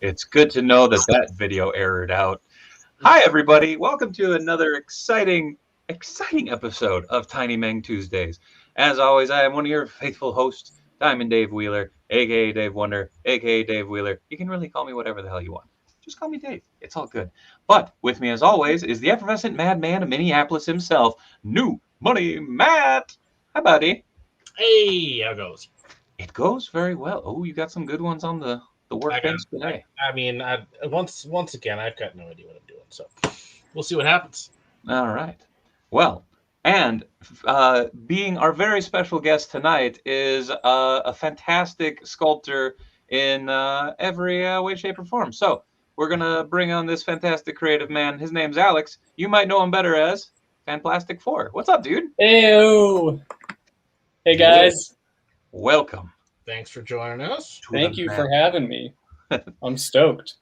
It's good to know that that video errored out. Hi, everybody. Welcome to another exciting episode of Tiny Meng Tuesdays. As always, I am one of your faithful hosts, Diamond Dave Wheeler, a.k.a. Dave Wonder, a.k.a. Dave Wheeler. You can really call me whatever the hell you want. Just call me Dave. It's all good. But with me, as always, is the effervescent madman of Minneapolis himself, New Money Matt. Hi, buddy. Hey, how it goes? It goes very well. Oh, you got some good ones on the workbench today. Once again, I've got no idea what I'm doing, so we'll see what happens. All right. Well, and being our very special guest tonight is a fantastic sculptor in every way, shape, or form. So we're going to bring on this fantastic creative man. His name's Alex. You might know him better as Fanplastic 4. What's up, dude? Ew. Hey, guys. Welcome. Thanks for joining us. Thank you for having me. I'm stoked.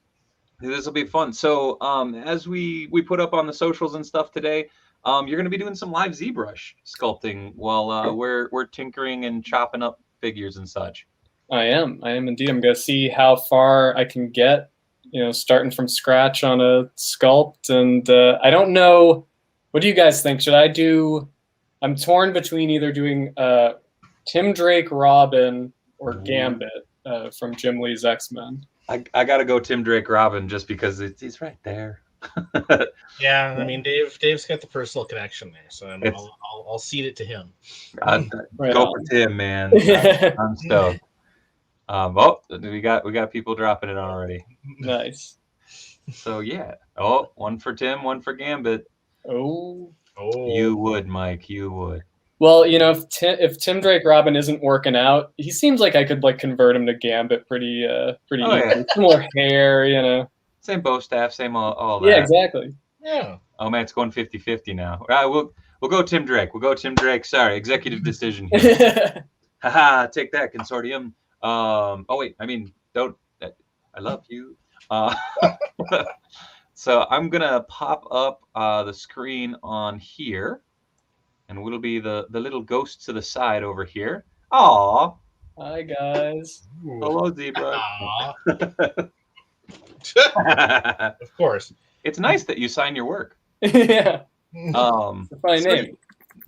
This will be fun. So as we put up on the socials and stuff today, you're going to be doing some live ZBrush sculpting while we're tinkering and chopping up figures and such. I am indeed. I'm going to see how far I can get, starting from scratch on a sculpt. And I don't know. What do you guys think? I'm torn between either doing Tim Drake Robin or Gambit from Jim Lee's X-Men. I got to go Tim Drake Robin just because he's right there. Yeah, I mean, Dave's got the personal connection there, so I'll cede it to him. Go for Tim, man. I'm stoked. We got people dropping it already. Nice. So yeah. One for Tim, one for Gambit. Oh. You would, Mike. You would. Well, if Tim Drake Robin isn't working out, he seems like I could convert him to Gambit pretty easy. Yeah. More hair, Same bow staff, same all that. Yeah, exactly. Yeah. Oh man, it's going 50-50 now. All right, we'll go Tim Drake. We'll go Tim Drake. Sorry, executive decision here. Haha, take that, consortium. Don't. I love you. So I'm gonna pop up the screen on here. And it'll be the little ghost to the side over here. Aw. Hi, guys. Hello, ZBrush. Of course. It's nice that you sign your work. Yeah. It's a funny name.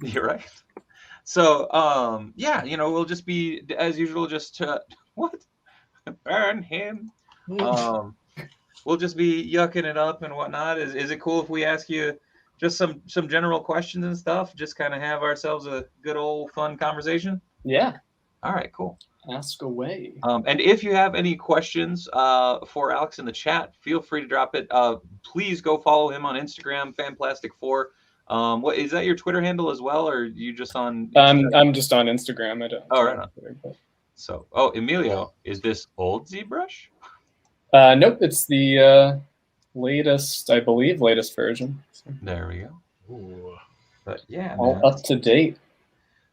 You're right. So, we'll just be, as usual, just, what? Burn him. We'll just be yucking it up and whatnot. Is it cool if we ask you just some general questions and stuff, just kind of have ourselves a good old fun conversation? Yeah. All right, cool. Ask away. And if you have any questions for Alex in the chat, feel free to drop it. Please go follow him on Instagram, Fanplastic4. What is that your Twitter handle as well, or are you just on Instagram? I'm just on Instagram. I don't. Oh, right on. Twitter, but... So, Emilio, is this old ZBrush? Nope, it's the latest version. There we go. Ooh. But yeah, all man. Up to date.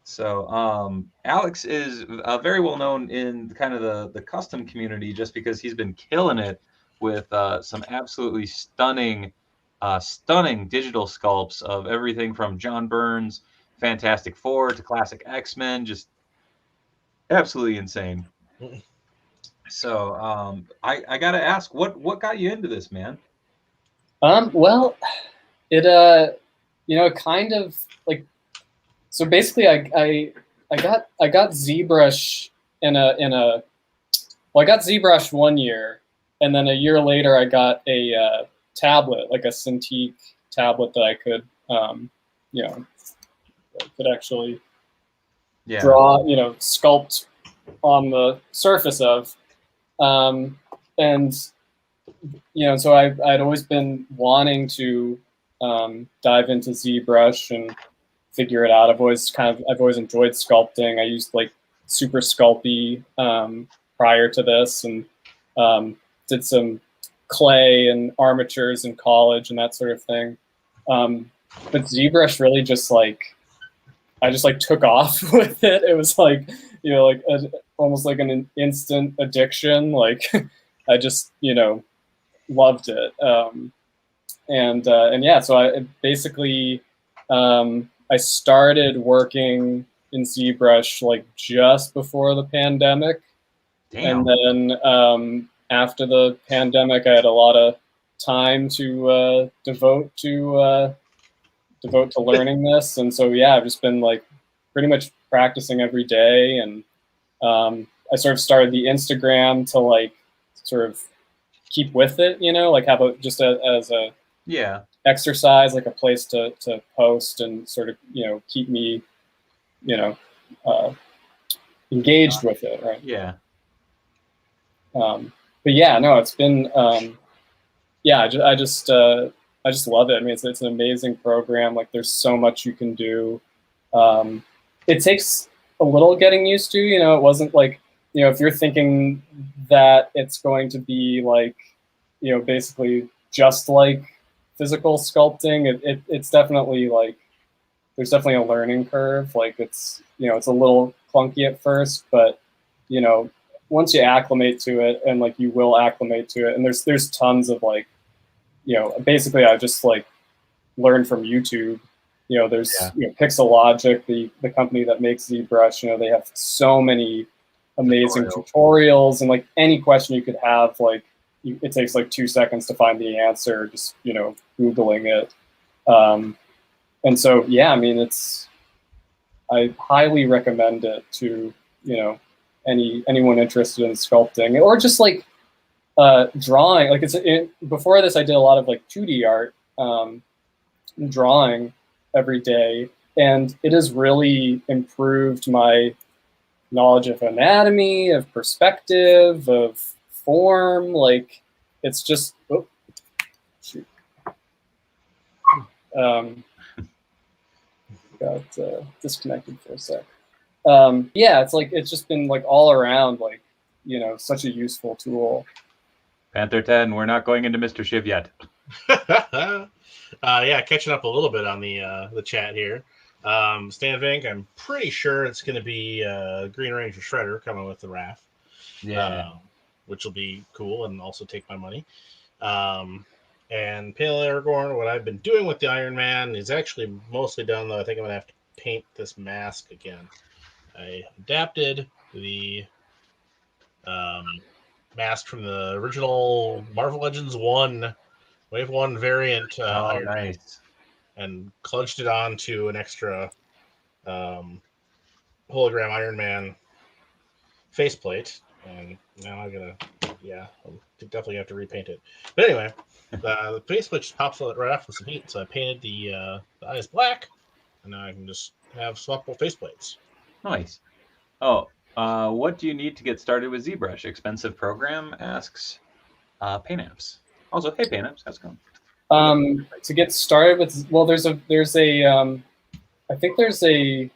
So Alex is very well known in kind of the custom community just because he's been killing it with some absolutely stunning digital sculpts of everything from John Byrne's Fantastic Four to classic X-Men, just absolutely insane. So I gotta ask, what got you into this, man? Well, it kind of so basically I got ZBrush I got ZBrush 1 year, and then a year later I got a tablet, like a Cintiq tablet that I could could actually draw, sculpt on the surface of, and so I'd always been wanting to dive into ZBrush and figure it out. I've always enjoyed sculpting. I used Super Sculpey prior to this, and did some clay and armatures in college and that sort of thing. But ZBrush really just I just took off with it. It was almost like an instant addiction. I just loved it. So I basically I started working in ZBrush just before the pandemic. Damn. And then after the pandemic, I had a lot of time to devote to learning this, and so yeah, I've just been like pretty much practicing every day, and I sort of started the Instagram to like sort of keep with it, like have as a exercise, like a place to post and sort of keep me engaged with it, right? Yeah. But yeah, no, it's been yeah, I just love it. I mean, it's an amazing program. Like, there's so much you can do. It takes a little getting used to. It wasn't like, if you're thinking that it's going to be like, basically just like physical sculpting, it's definitely like, there's definitely a learning curve. Like, it's it's a little clunky at first, but once you acclimate to it, and like you will acclimate to it, and there's tons of like, basically I just like learned from YouTube. There's Pixelogic, the company that makes ZBrush. They have so many amazing tutorials, and like any question you could have, like it takes like 2 seconds to find the answer, just Googling it. And so yeah, I mean, I highly recommend it to anyone interested in sculpting, or just like drawing. Like before this, I did a lot of like 2D art, drawing every day, and it has really improved my knowledge of anatomy, of perspective, of form. Like, it's just got disconnected for a sec. Yeah, it's just been like all around, like such a useful tool. Panther 10, we're not going into Mr. Shiv yet. Yeah, catching up a little bit on the chat here. Stan Vink, I'm pretty sure it's going to be Green Ranger Shredder coming with the RAF. Yeah. Which will be cool and also take my money. And Pale Aragorn, what I've been doing with the Iron Man is actually mostly done, though. I think I'm going to have to paint this mask again. I adapted the mask from the original Marvel Legends 1, Wave 1 variant Iron Man, and clutched it onto an extra hologram Iron Man faceplate. And now I'm going to, I'll definitely have to repaint it. But anyway, the faceplate just pops out right off with some paint, so I painted the eyes black, and now I can just have swappable faceplates. Nice. Oh, what do you need to get started with ZBrush? Expensive program, asks Paint Apps. Also, hey Paint Apps, how's it going? To get started with, well, there's a I think there's a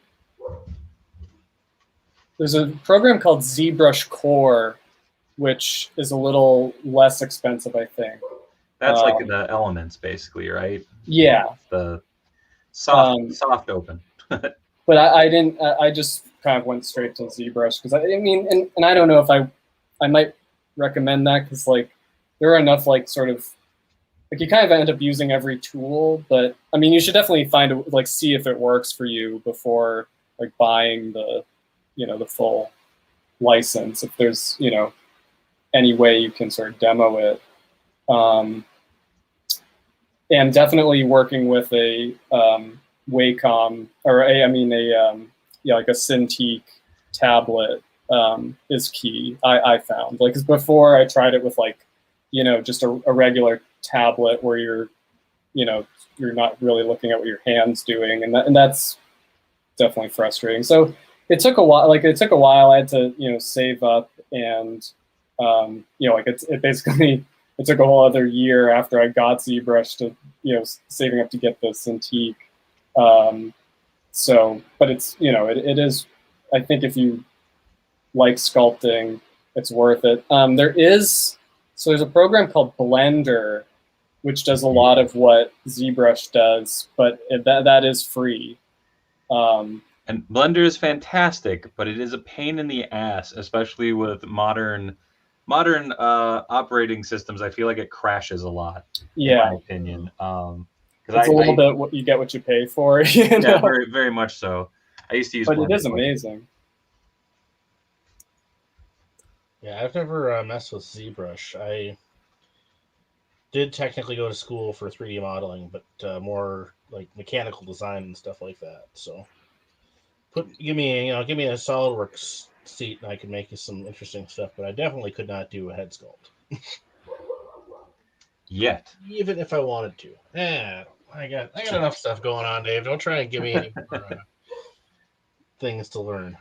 program called ZBrush Core, which is a little less expensive, I think. That's like the elements, basically, right? Yeah. The soft open. But I didn't. I just kind of went straight to ZBrush because I mean, and I don't know if I might recommend that, because like there are enough like sort of like you kind of end up using every tool, but I mean you should definitely see if it works for you before like buying the the full license, if there's any way you can sort of demo it. And definitely working with a Wacom or like a Cintiq tablet is key. I found, like, 'cause before I tried it with like just a regular tablet where you're not really looking at what your hand's doing, and that's definitely frustrating. So it took a while. Like, it took a while. I had to save up, and like it basically it took a whole other year after I got ZBrush to saving up to get the Cintiq. So, but it's it is, I think if you like sculpting, it's worth it. There's a program called Blender, which does a lot of what ZBrush does, but that is free. And Blender is fantastic, but it is a pain in the ass, especially with modern operating systems. I feel like it crashes a lot. Yeah, in my opinion. It's a little bit what you get what you pay for. Yeah, very, very much so. I used to use but Blender, it is amazing. Yeah, I've never messed with ZBrush. I did technically go to school for 3D modeling, but more like mechanical design and stuff like that. So give me a SolidWorks seat and I can make you some interesting stuff, but I definitely could not do a head sculpt. Yet. Even if I wanted to. Yeah, I got enough stuff going on, Dave. Don't try and give me any more things to learn.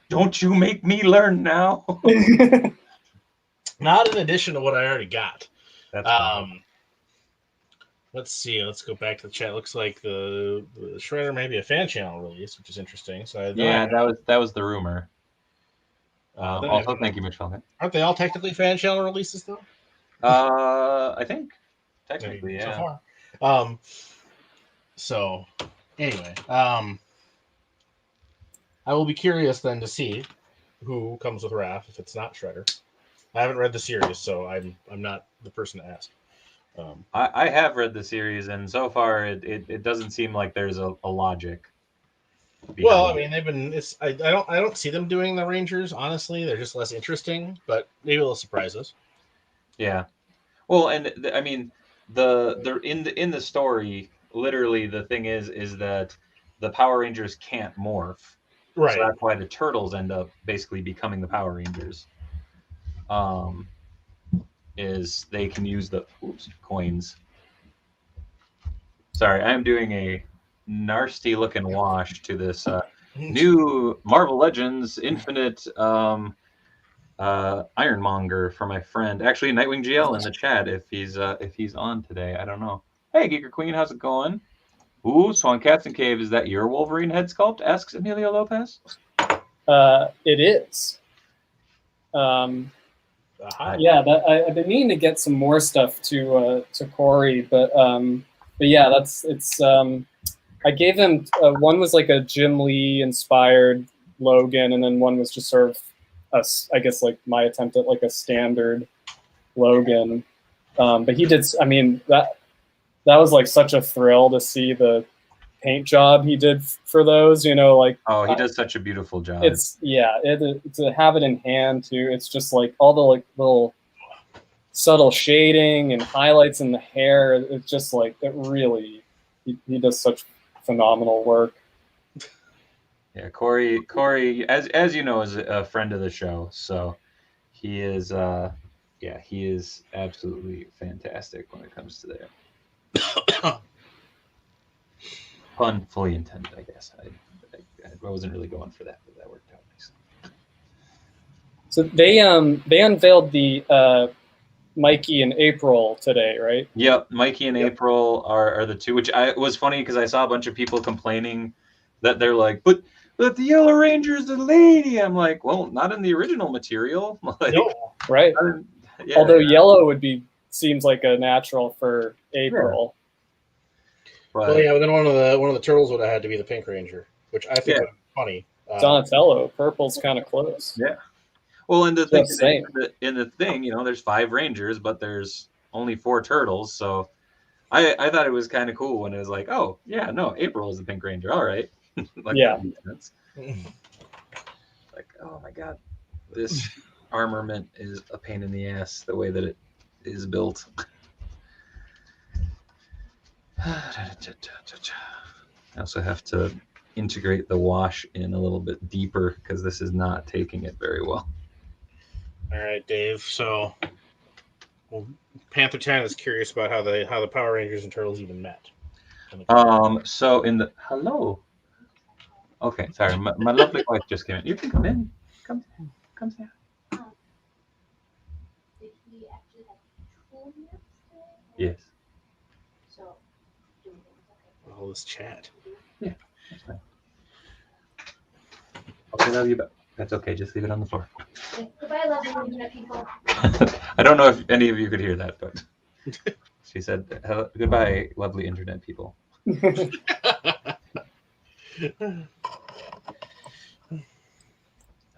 Don't you make me learn now. Not in addition to what I already got. That's fine. Let's see. Let's go back to the chat. Looks like the Shredder may be a fan channel release, which is interesting. So that was the rumor. Also, thank you, Michelle. Aren't they all technically fan channel releases, though? I think technically, yeah. So far. So anyway, I will be curious then to see who comes with Raph if it's not Shredder. I haven't read the series, so I'm not the person to ask. I have read the series, and so far it doesn't seem like there's a logic. Well, I mean, they've been. I don't see them doing the Rangers. Honestly, they're just less interesting. But maybe they'll surprise us. Yeah. Well, and I mean, in the story, literally the thing is that the Power Rangers can't morph. Right. So that's why the turtles end up basically becoming the Power Rangers. Is they can use the coins. Sorry, I'm doing a nasty looking wash to this new Marvel Legends Infinite Ironmonger for my friend. Actually, Nightwing GL in the chat if he's on today. I don't know. Hey, Geeker Queen, how's it going? Ooh, Swan Cats and Cave, is that your Wolverine head sculpt? Asks Emilio Lopez. It is. Yeah, I've been meaning to get some more stuff to Corey, but yeah, it's. I gave him one was like a Jim Lee inspired Logan, and then one was just sort of I guess like my attempt at like a standard Logan. But he did. I mean that was like such a thrill to see the paint job he did for those. You know, like he does such a beautiful job. It's to have it in hand too. It's just like all the like little subtle shading and highlights in the hair. It's just like it really. He does such phenomenal work. Yeah, Corey, as you know, is a friend of the show, so he is he is absolutely fantastic when it comes to that. Pun fully intended, I guess. I wasn't really going for that, but that worked out nice. So they unveiled the Mikey and April today, right? Yep, Mikey and April are the two, which was funny because I saw a bunch of people complaining that they're like, but the Yellow Ranger is the lady. I'm like, well, not in the original material. Like, no, right? Although yellow seems like a natural for April. But, well, yeah, but then one of the turtles would have had to be the Pink Ranger, which I think would be funny. Donatello, purple's kind of close. Yeah. Well, and the thing in the thing, there's 5 Rangers, but there's only 4 turtles. So I thought it was kind of cool when it was like, oh yeah, no, April is the Pink Ranger. All right. Like, yeah. Like, oh my god, this armament is a pain in the ass the way that it is built. I also have to integrate the wash in a little bit deeper because this is not taking it very well. All right, Dave. So, Panther 10 is curious about how the Power Rangers and Turtles even met. So in the okay, sorry, my lovely wife just came in. You can come in. Come down. Did he actually have 2 years? Yes. So, all this chat. Yeah, that's fine. Okay, love you, but that's okay. Just leave it on the floor. Goodbye, lovely internet people. I don't know if any of you could hear that, but she said, "Goodbye, lovely internet people."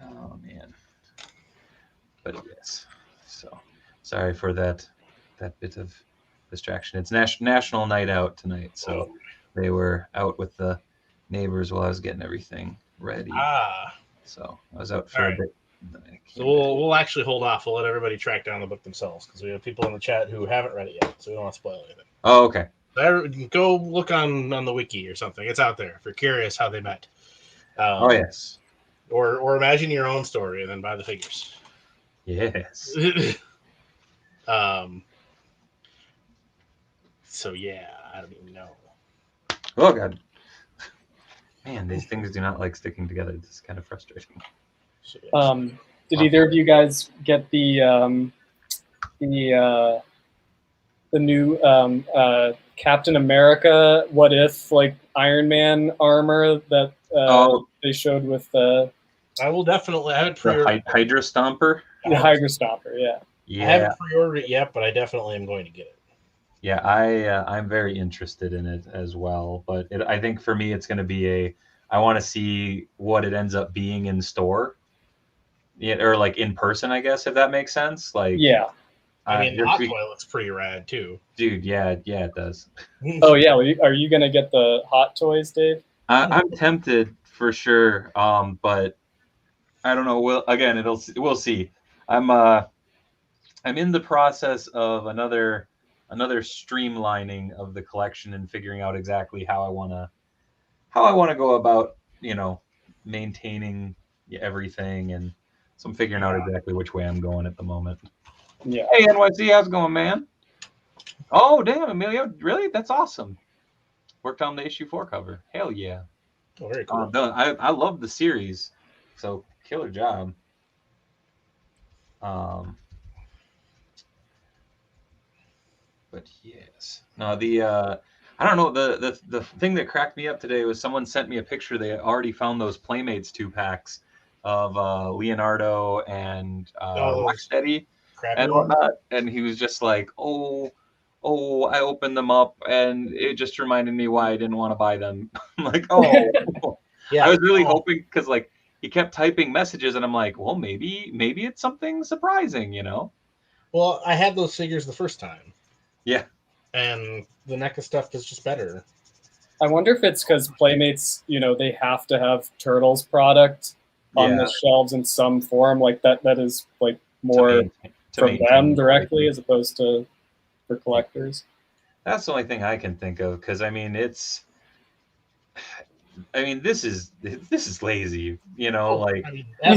Oh man, but yes. So sorry for that bit of distraction. It's National Night Out tonight, so they were out with the neighbors while I was getting everything ready. Ah. So I was out for a So we'll actually hold off. We'll let everybody track down the book themselves because we have people in the chat who haven't read it yet, so we don't want to spoil anything. Oh, okay. Go look on the wiki or something. It's out there if you're curious how they met. Oh yes. Or imagine your own story and then buy the figures. Yes. So yeah, I don't even know. Oh god. Man, these things do not like sticking together. This is kind of frustrating. So, yeah. Did either of you guys get the new Captain America What If like Iron Man armor that they showed with I will definitely. I haven't pre-ordered the Hydra Stomper. The Hydra Stomper, yeah. I haven't pre-ordered it yet, but I definitely am going to get it. Yeah, I'm very interested in it as well. But I think for me, it's going to be I want to see what it ends up being in store, or like in person, I guess, if that makes sense. Like, yeah. I mean, the hot toy looks pretty rad too, dude. Yeah, it does. Oh yeah, are you gonna get the hot toys, Dave? I'm tempted for sure, but I don't know. We'll see. I'm in the process of another streamlining of the collection and figuring out exactly how I want to go about, maintaining everything, and so I'm figuring out exactly which way I'm going at the moment. Yeah. Hey NYC, how's it going, man? Oh damn, Emilio, really? That's awesome. Worked on the issue 4 cover. Hell yeah. Oh, very cool. I love the series, so killer job. But yes, no, I don't know, the thing that cracked me up today was someone sent me a picture. They already found those Playmates 2-packs of Leonardo and Rocksteady and whatnot, and he was just like, oh, I opened them up and it just reminded me why I didn't want to buy them. I'm like, oh, yeah. I was really hoping, because like he kept typing messages and I'm like, well, maybe it's something surprising, Well, I had those figures the first time. Yeah. And the NECA stuff is just better. I wonder if it's because Playmates, they have to have Turtles product on the shelves in some form, like that is like more from them directly as opposed to for collectors. That's the only thing I can think of, because I mean this is lazy, like I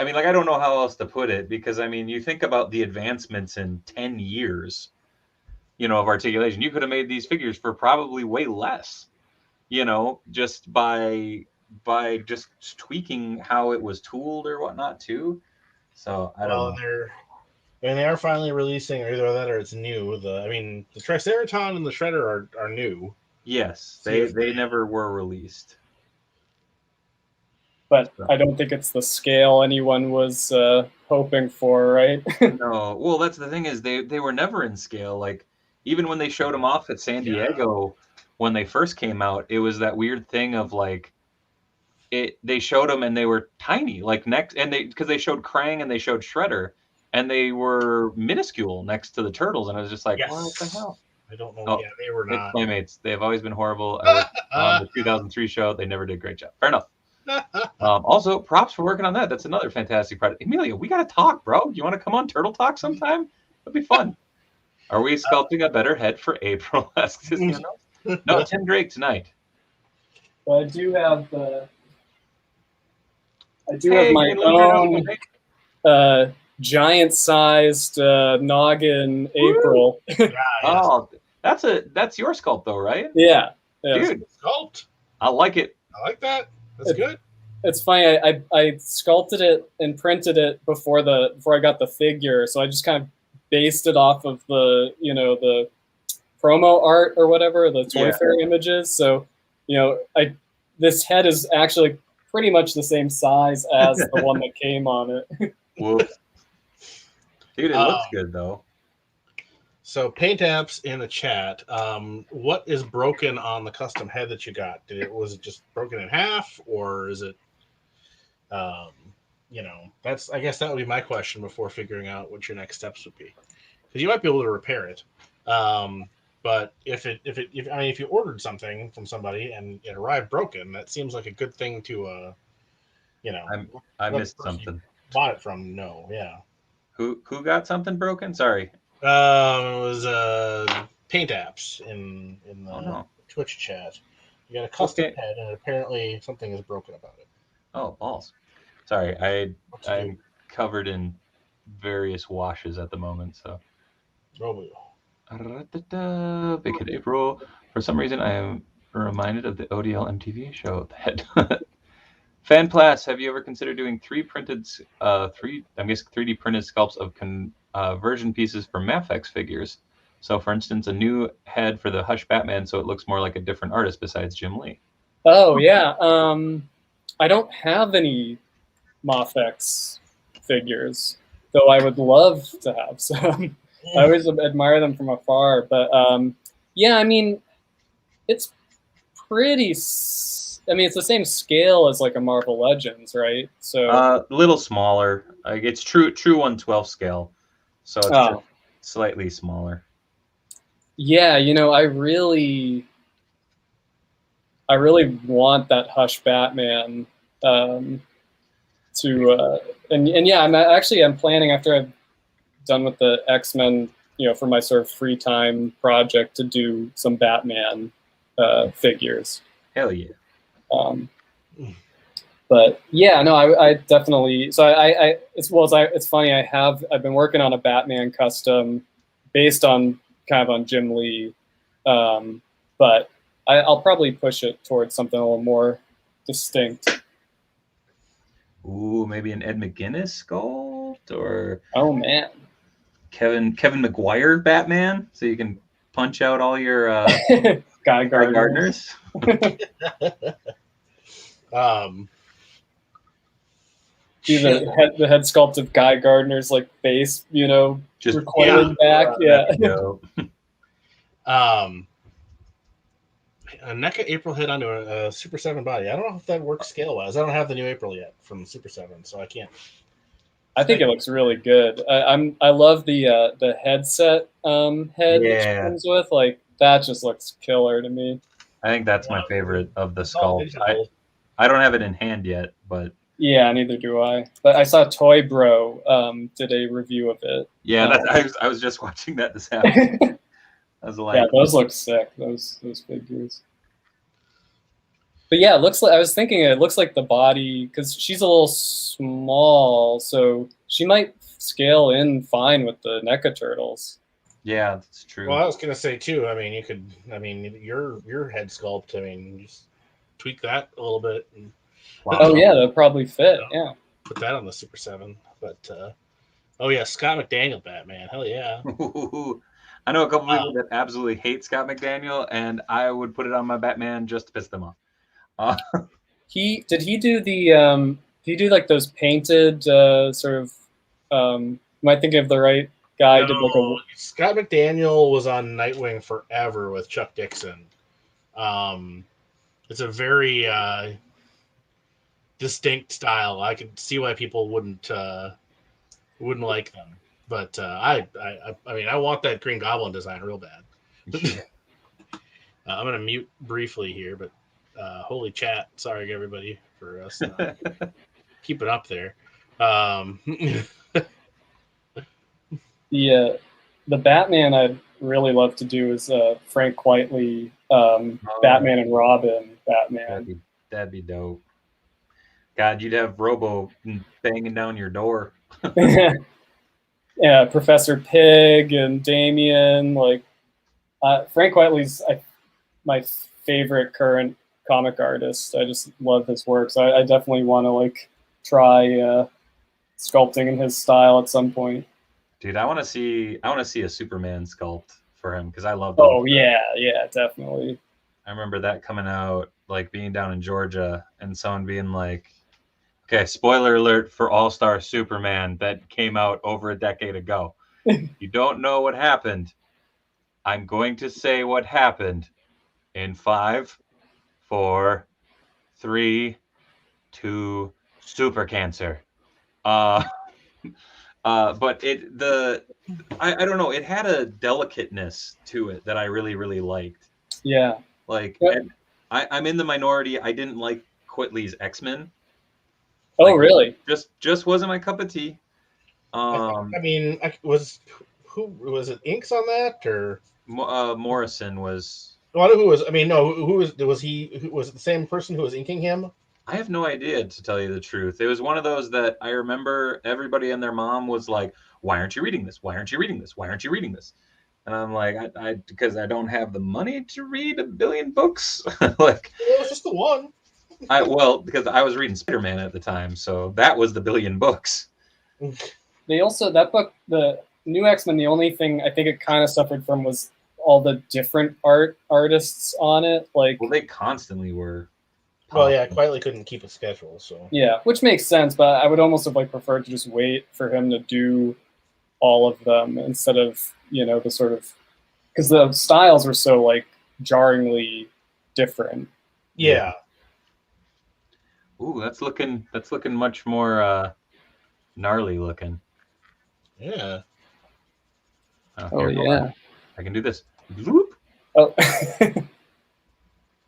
mean, like, I don't know how else to put it, because I mean, you think about the advancements in 10 years, of articulation. You could have made these figures for probably way less, just by just tweaking how it was tooled or whatnot too. So I don't know. They are finally releasing either that or it's new. The Triceraton and the Shredder are new. Yes, they never were released. But I don't think it's the scale anyone was hoping for, right? No. Well, that's the thing, is they were never in scale. Like, even when they showed them off at San Diego, when they first came out, it was that weird thing of like, they showed them and they were tiny, like because they showed Krang and they showed Shredder, and they were minuscule next to the Turtles, and I was just like, what the hell? I don't know. Yeah, they were not. Playmates. They have always been horrible. I worked on the 2003 show. They never did a great job. Fair enough. Also, props for working on that. That's another fantastic project. Emilio, we got to talk, bro. You want to come on Turtle Talk sometime? That'd be fun. Are we sculpting a better head for April? No, Tim Drake tonight. Well, I do have my own giant-sized noggin April. Oh, that's your sculpt though, right? Yeah. Dude, sculpt. I like it. I like that. That's good. It's funny. I sculpted it and printed it before I got the figure, so I just kind of based it off of the the promo art or whatever, the Toy Fair images. So this head is actually pretty much the same size as the one that came on it. Whoops. Dude, it looks good though. So Paint Apps in the chat, what is broken on the custom head that you got? Was it just broken in half, or is it I guess that would be my question before figuring out what your next steps would be, because you might be able to repair it. But if you ordered something from somebody and it arrived broken, that seems like a good thing to I missed something. bought it from. No, yeah. Who got something broken? Sorry. It was Paint Apps in the Twitch chat. You got a custom head, and apparently something is broken about it. Oh, balls. Sorry, I'm covered in various washes at the moment, so. Big Hit April. For some reason, I am reminded of the ODL MTV show. Fanplastic, have you ever considered doing 3D printed sculpts of conversion pieces for Mafex figures? So, for instance, a new head for the Hush Batman, so it looks more like a different artist besides Jim Lee. Oh yeah, I don't have any Mafex figures, though I would love to have some. I always admire them from afar, but yeah, I mean, it's pretty. I mean, it's the same scale as like a Marvel Legends, right? So a little smaller. Like it's true 1/12 scale, so it's just slightly smaller. Yeah, you know, I really want that Hush Batman and yeah, I'm planning after I've done with the X-Men, you know, for my sort of free time project to do some Batman figures. Hell yeah. But yeah, no, I definitely. So it's funny. I've been working on a Batman custom based on Jim Lee, but I'll probably push it towards something a little more distinct. Ooh, maybe an Ed McGuinness sculpt, or oh man, Kevin McGuire Batman, so you can punch out all your Guy Gardners. Do the head sculpt of Guy Gardner's like face, you know, just recoiling back. Yeah. A NECA April hit onto a Super 7 body. I don't know if that works scale wise. I don't have the new April yet from Super 7, so I can't. I think it looks really good. I love the headset head that it comes with. Like that just looks killer to me. I think that's my favorite of the sculpt. I don't have it in hand yet, but yeah, neither do I. But I saw Toy Bro did a review of it. Yeah, I was just watching that this afternoon. I was like, yeah, those look sick. Those figures. But yeah, it looks like I was thinking it looks like the body, because she's a little small, so she might scale in fine with the NECA turtles. Yeah, that's true. Well, I was gonna say too. I mean, your head sculpt. I mean, just tweak that a little bit. And, oh yeah, that'll probably fit. Yeah. Put that on the Super 7. But oh yeah, Scott McDaniel Batman. Hell yeah. I know a couple people that absolutely hate Scott McDaniel, and I would put it on my Batman just to piss them off. Did he do like those painted sort of am I thinking of the right guy? No, Scott McDaniel was on Nightwing forever with Chuck Dixon. It's a very distinct style. I can see why people wouldn't like them. But I mean, I want that Green Goblin design real bad. I'm going to mute briefly here, but holy chat. Sorry, everybody, for us keep it up there. The Batman I'd really love to do is Frank Quitely, Batman and Robin Batman. That'd be dope. God, you'd have Robo banging down your door. Yeah, Professor Pig and Damien. Like Frank Quitely's my favorite current comic artist. I just love his work. So I definitely want to try sculpting in his style at some point. Dude, I want to see a Superman sculpt for him because I love. Oh yeah, definitely. I remember that coming out, like being down in Georgia, and someone being like, "Okay, spoiler alert for All Star Superman that came out over a decade ago. You don't know what happened. I'm going to say what happened in 5, 4, 3, 2, super cancer." But I don't know. It had a delicateness to it that I really, really liked. Yeah. Like, I'm in the minority. I didn't like Quitely's X-Men. Oh, Like, really? Just wasn't my cup of tea. Who was it? Inks on that or Morrison was. Well, I know who was. I mean, no, who was he? Who, was it the same person who was inking him? I have no idea, to tell you the truth. It was one of those that I remember everybody and their mom was like, "Why aren't you reading this? Why aren't you reading this? Why aren't you reading this?" And I'm like, I because I don't have the money to read a billion books. Like, It was just the one. because I was reading Spider-Man at the time, so that was the billion books. They also, that book, the New X-Men, the only thing I think it kind of suffered from was all the different artists on it. Like, well, they constantly were. Well, yeah, Quietly couldn't keep a schedule, so yeah, which makes sense. But I would almost have like preferred to just wait for him to do all of them instead of the sort of, because the styles were so like jarringly different. Yeah. Ooh, that's looking much more gnarly looking. Yeah. Oh yeah. I can do this. Whoop. Oh.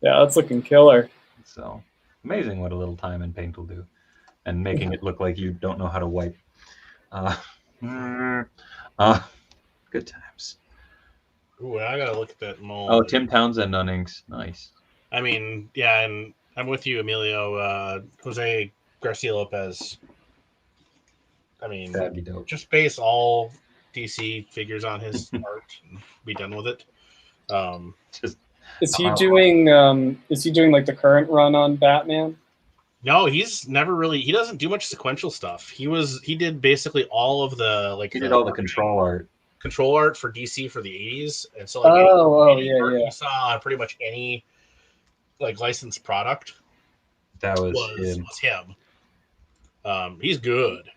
Yeah, that's looking killer. So amazing what a little time in paint will do, and making it look like you don't know how to wipe. Good times. Ooh, I gotta look at that mold. Oh, Tim Townsend on inks. Nice. I mean, yeah, and I'm with you, Emilio. Jose Garcia Lopez. I mean, That'd be dope. just base all DC figures on his art and be done with it. Just Is he doing like the current run on Batman? No, he's never really. He doesn't do much sequential stuff. He did basically all of the he did all the control art for DC for the 80s, and so like any art you saw on pretty much any like licensed product that was him. He's good.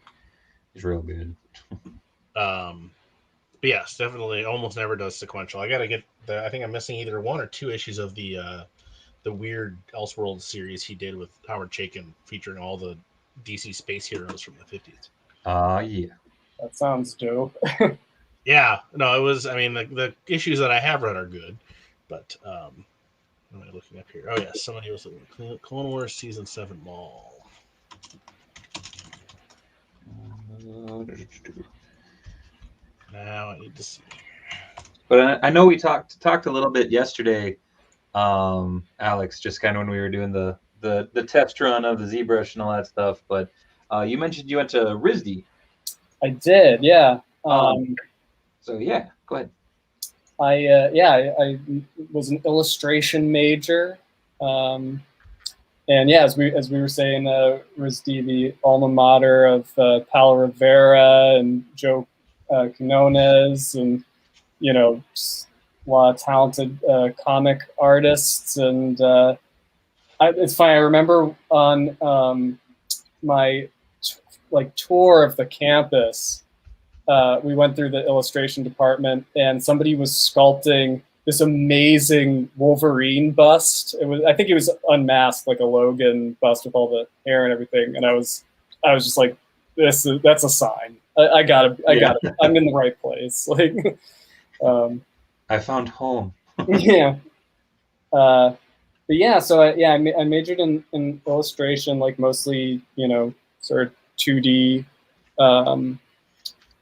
He's real good. But yes, definitely almost never does sequential. I gotta get I think I'm missing either one or two issues of the weird Elseworlds series he did with Howard Chaykin, featuring all the DC space heroes from the 50s. Yeah. That sounds dope. Yeah, no, it was. I mean, the issues that I have read are good, but what am I looking up here? Oh yeah, somebody was looking at Clone Wars Season 7 Mall. Now I need to see. But I know we talked a little bit yesterday, Alex, just kind of when we were doing the test run of the ZBrush and all that stuff. But you mentioned you went to RISD. I did, yeah. So yeah, go ahead. I was an illustration major, and yeah, as we were saying, RISD, the alma mater of Paulo Rivera and Joe Quinones, and just a lot of talented comic artists. And it's funny. I remember on my tour of the campus, we went through the illustration department, and somebody was sculpting this amazing Wolverine bust. I think it was unmasked, like a Logan bust with all the hair and everything. And I was just like, that's a sign. I got it. I'm in the right place. Like, I found home. Yeah. But yeah, so I majored in illustration, like mostly, sort of 2D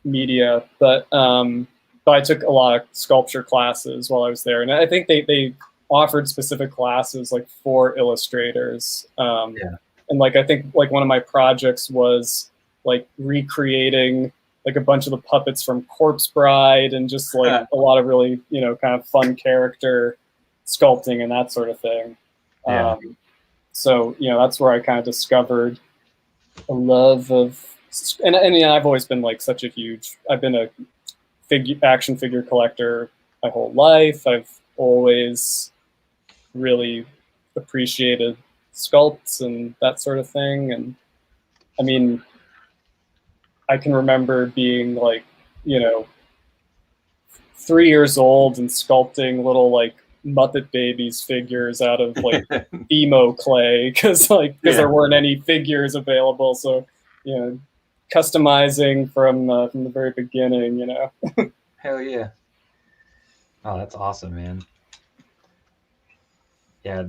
media, but I took a lot of sculpture classes while I was there, and I think they offered specific classes like for illustrators. And like I think like one of my projects was like recreating like a bunch of the puppets from Corpse Bride, and just like a lot of really kind of fun character sculpting and that sort of thing. Yeah. So that's where I kind of discovered a love of. And I've always been like such a huge. I've been a action figure collector my whole life. I've always really appreciated sculpts and that sort of thing. And I mean, I can remember being like, 3 years old and sculpting little like Muppet Babies figures out of like emo clay because there weren't any figures available. So customizing from the very beginning, Hell yeah. Oh, that's awesome, man. Yeah,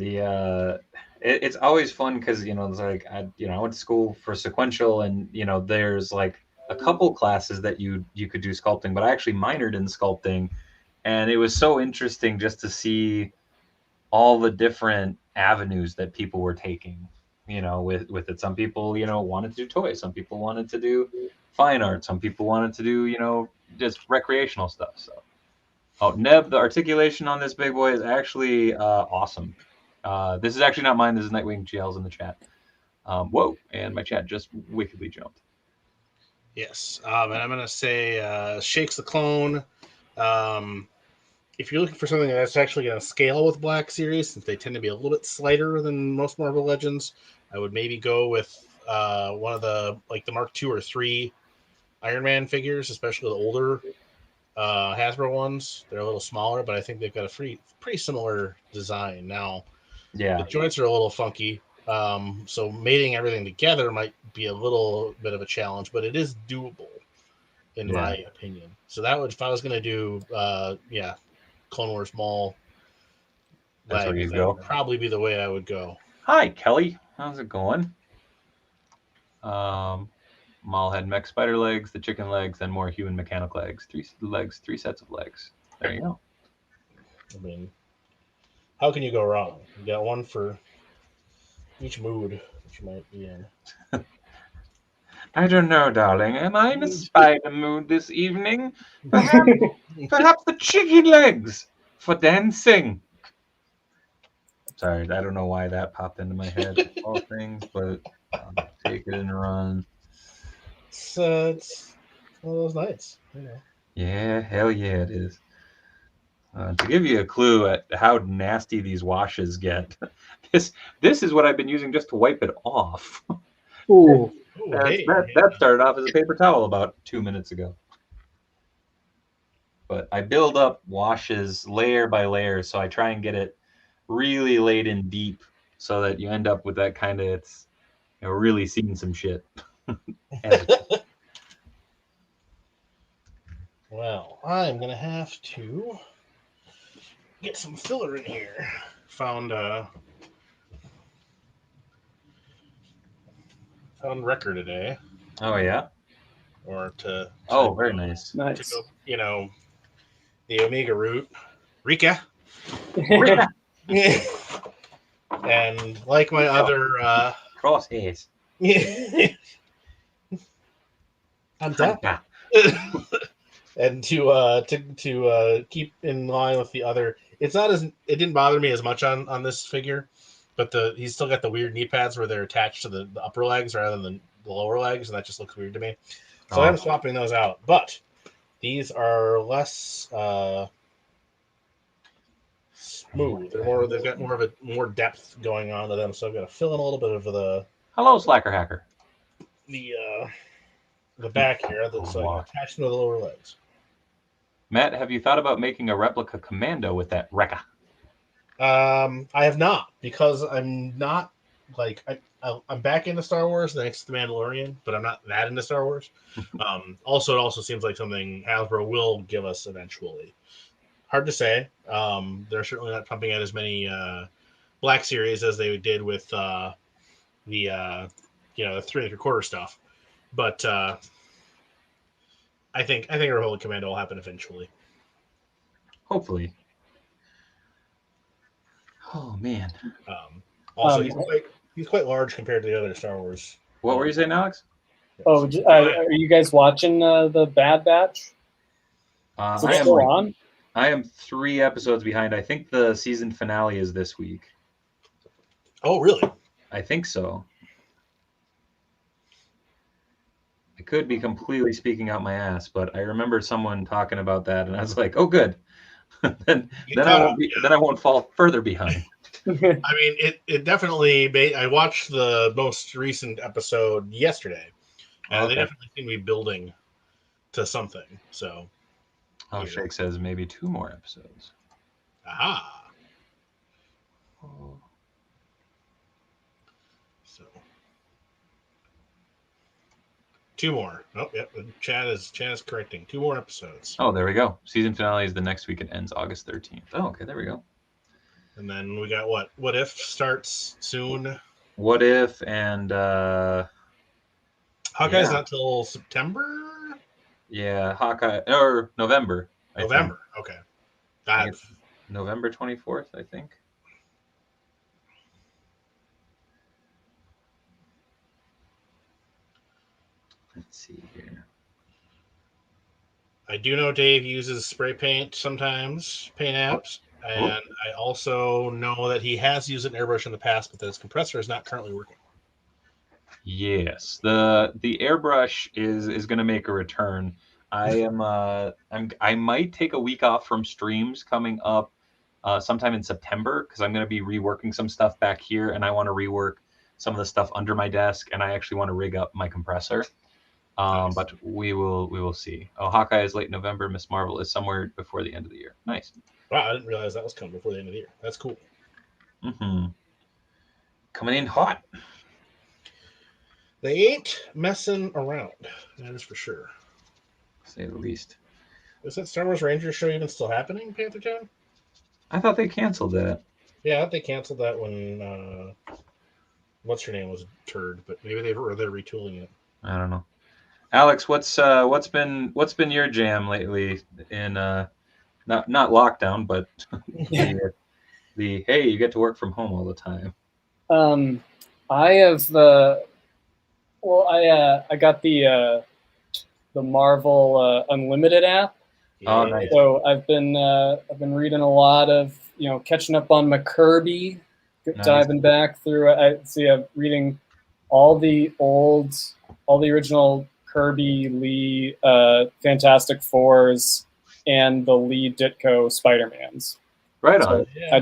it's always fun because it's like I went to school for sequential, and there's like a couple classes that you could do sculpting, but I actually minored in sculpting, and it was so interesting just to see all the different avenues that people were taking. With it, some people wanted to do toys, some people wanted to do fine art, some people wanted to do just recreational stuff. So, oh, Neb, the articulation on this big boy is actually awesome. This is actually not mine. This is Nightwing GL's in the chat. Whoa, and my chat just wickedly jumped. Yes, and I'm going to say Shakes the Clone. If you're looking for something that's actually going to scale with Black Series, since they tend to be a little bit slighter than most Marvel Legends, I would maybe go with one of the Mark II or III Iron Man figures, especially the older Hasbro ones. They're a little smaller, but I think they've got a pretty similar design. Now, Yeah, the joints are a little funky, so mating everything together might be a little bit of a challenge, but it is doable, in my opinion. So that would, if I was going to do, Clone Wars Mall that's where legs, you that go. would probably be the way I would go. Hi, Kelly. How's it going? Maul had mech spider legs, the chicken legs, and more human mechanic legs. Three sets of legs. There you go. I mean, how can you go wrong? You got one for each mood that you might be in. I don't know, darling. Am I in a spider mood this evening? Perhaps the chicken legs for dancing. Sorry, I don't know why that popped into my head. All things, but I'll take it and run. It's one of those nights, Yeah, hell yeah, it is. To give you a clue at how nasty these washes get, this is what I've been using just to wipe it off. Ooh. That started off as a paper towel about 2 minutes ago. But I build up washes layer by layer, so I try and get it really laid in deep, so that you end up with that kind of really seen some shit. Well, I'm gonna have to get some filler in here. Found Wrecker today. Oh yeah. Or to very nice. Nice. To go, the Omega route, Rika. And like my other crosshairs. Hunter. And to keep in line with the other, it didn't bother me as much on this figure, but he's still got the weird knee pads where they're attached to the upper legs rather than the lower legs, and that just looks weird to me. So I'm swapping those out. But these are less smooth. They've got more depth going on to them. So I've got to fill in a little bit of the hello slacker hacker. The back here, so I can attach them to the lower legs. Matt, have you thought about making a replica commando with that Rekka? I have not, because I'm not I'm back into Star Wars thanks to The Mandalorian, but I'm not that into Star Wars. Also, it also seems like something Hasbro will give us eventually. Hard to say. They're certainly not pumping out as many Black Series as they did with the 3 3/4 stuff, but I think our Holy Commando will happen eventually. Hopefully. Oh man. Also, he's quite large compared to the other Star Wars. What were you saying, Alex? Oh, are you guys watching the Bad Batch? Is it still on? I am 3 episodes behind. I think the season finale is this week. Oh, really? I think so. I could be completely speaking out my ass, but I remember someone talking about that, and I was like, "Oh, good." then I won't fall further behind. I mean, it definitely. I watched the most recent episode yesterday, and they definitely seem to be building to something. So, Shake says maybe 2 more episodes. Aha. Oh. So, 2 more. Oh, yep. Chad is correcting. 2 more episodes. Oh, there we go. Season finale is the next week. It ends August 13th. Oh, okay. There we go. And then we got what? What If starts soon. What If and Hawkeye's not till September. Yeah, Hawkeye or November. November. Okay. I think it's November 24th, I think. Let's see here. I do know Dave uses spray paint sometimes, paint apps. And I also know that he has used an airbrush in the past, but that his compressor is not currently working. Yes, the airbrush is going to make a return. I might take a week off from streams coming up sometime in September because I'm going to be reworking some stuff back here, and I want to rework some of the stuff under my desk, and I actually want to rig up my compressor. Nice. But we will see. Oh, Hawkeye is late November. Miss Marvel is somewhere before the end of the year. Nice. Wow, I didn't realize that was coming before the end of the year. That's cool. Mm-hmm. Coming in hot. They ain't messing around. That is for sure. To say the least. Is that Star Wars Rangers show even still happening, Panther John? I thought they canceled that. Yeah, I thought they canceled that when what's her name was a turd, but maybe they're retooling it. I don't know. Alex, what's been your jam lately in not lockdown, but the hey, you get to work from home all the time. I have I got the Marvel Unlimited app. Oh, nice. So I've been reading a lot of, catching up on my Kirby, diving back through. I'm reading all the original Kirby Lee Fantastic Fours and the Lee Ditko Spider-Mans. Right on. So yeah. I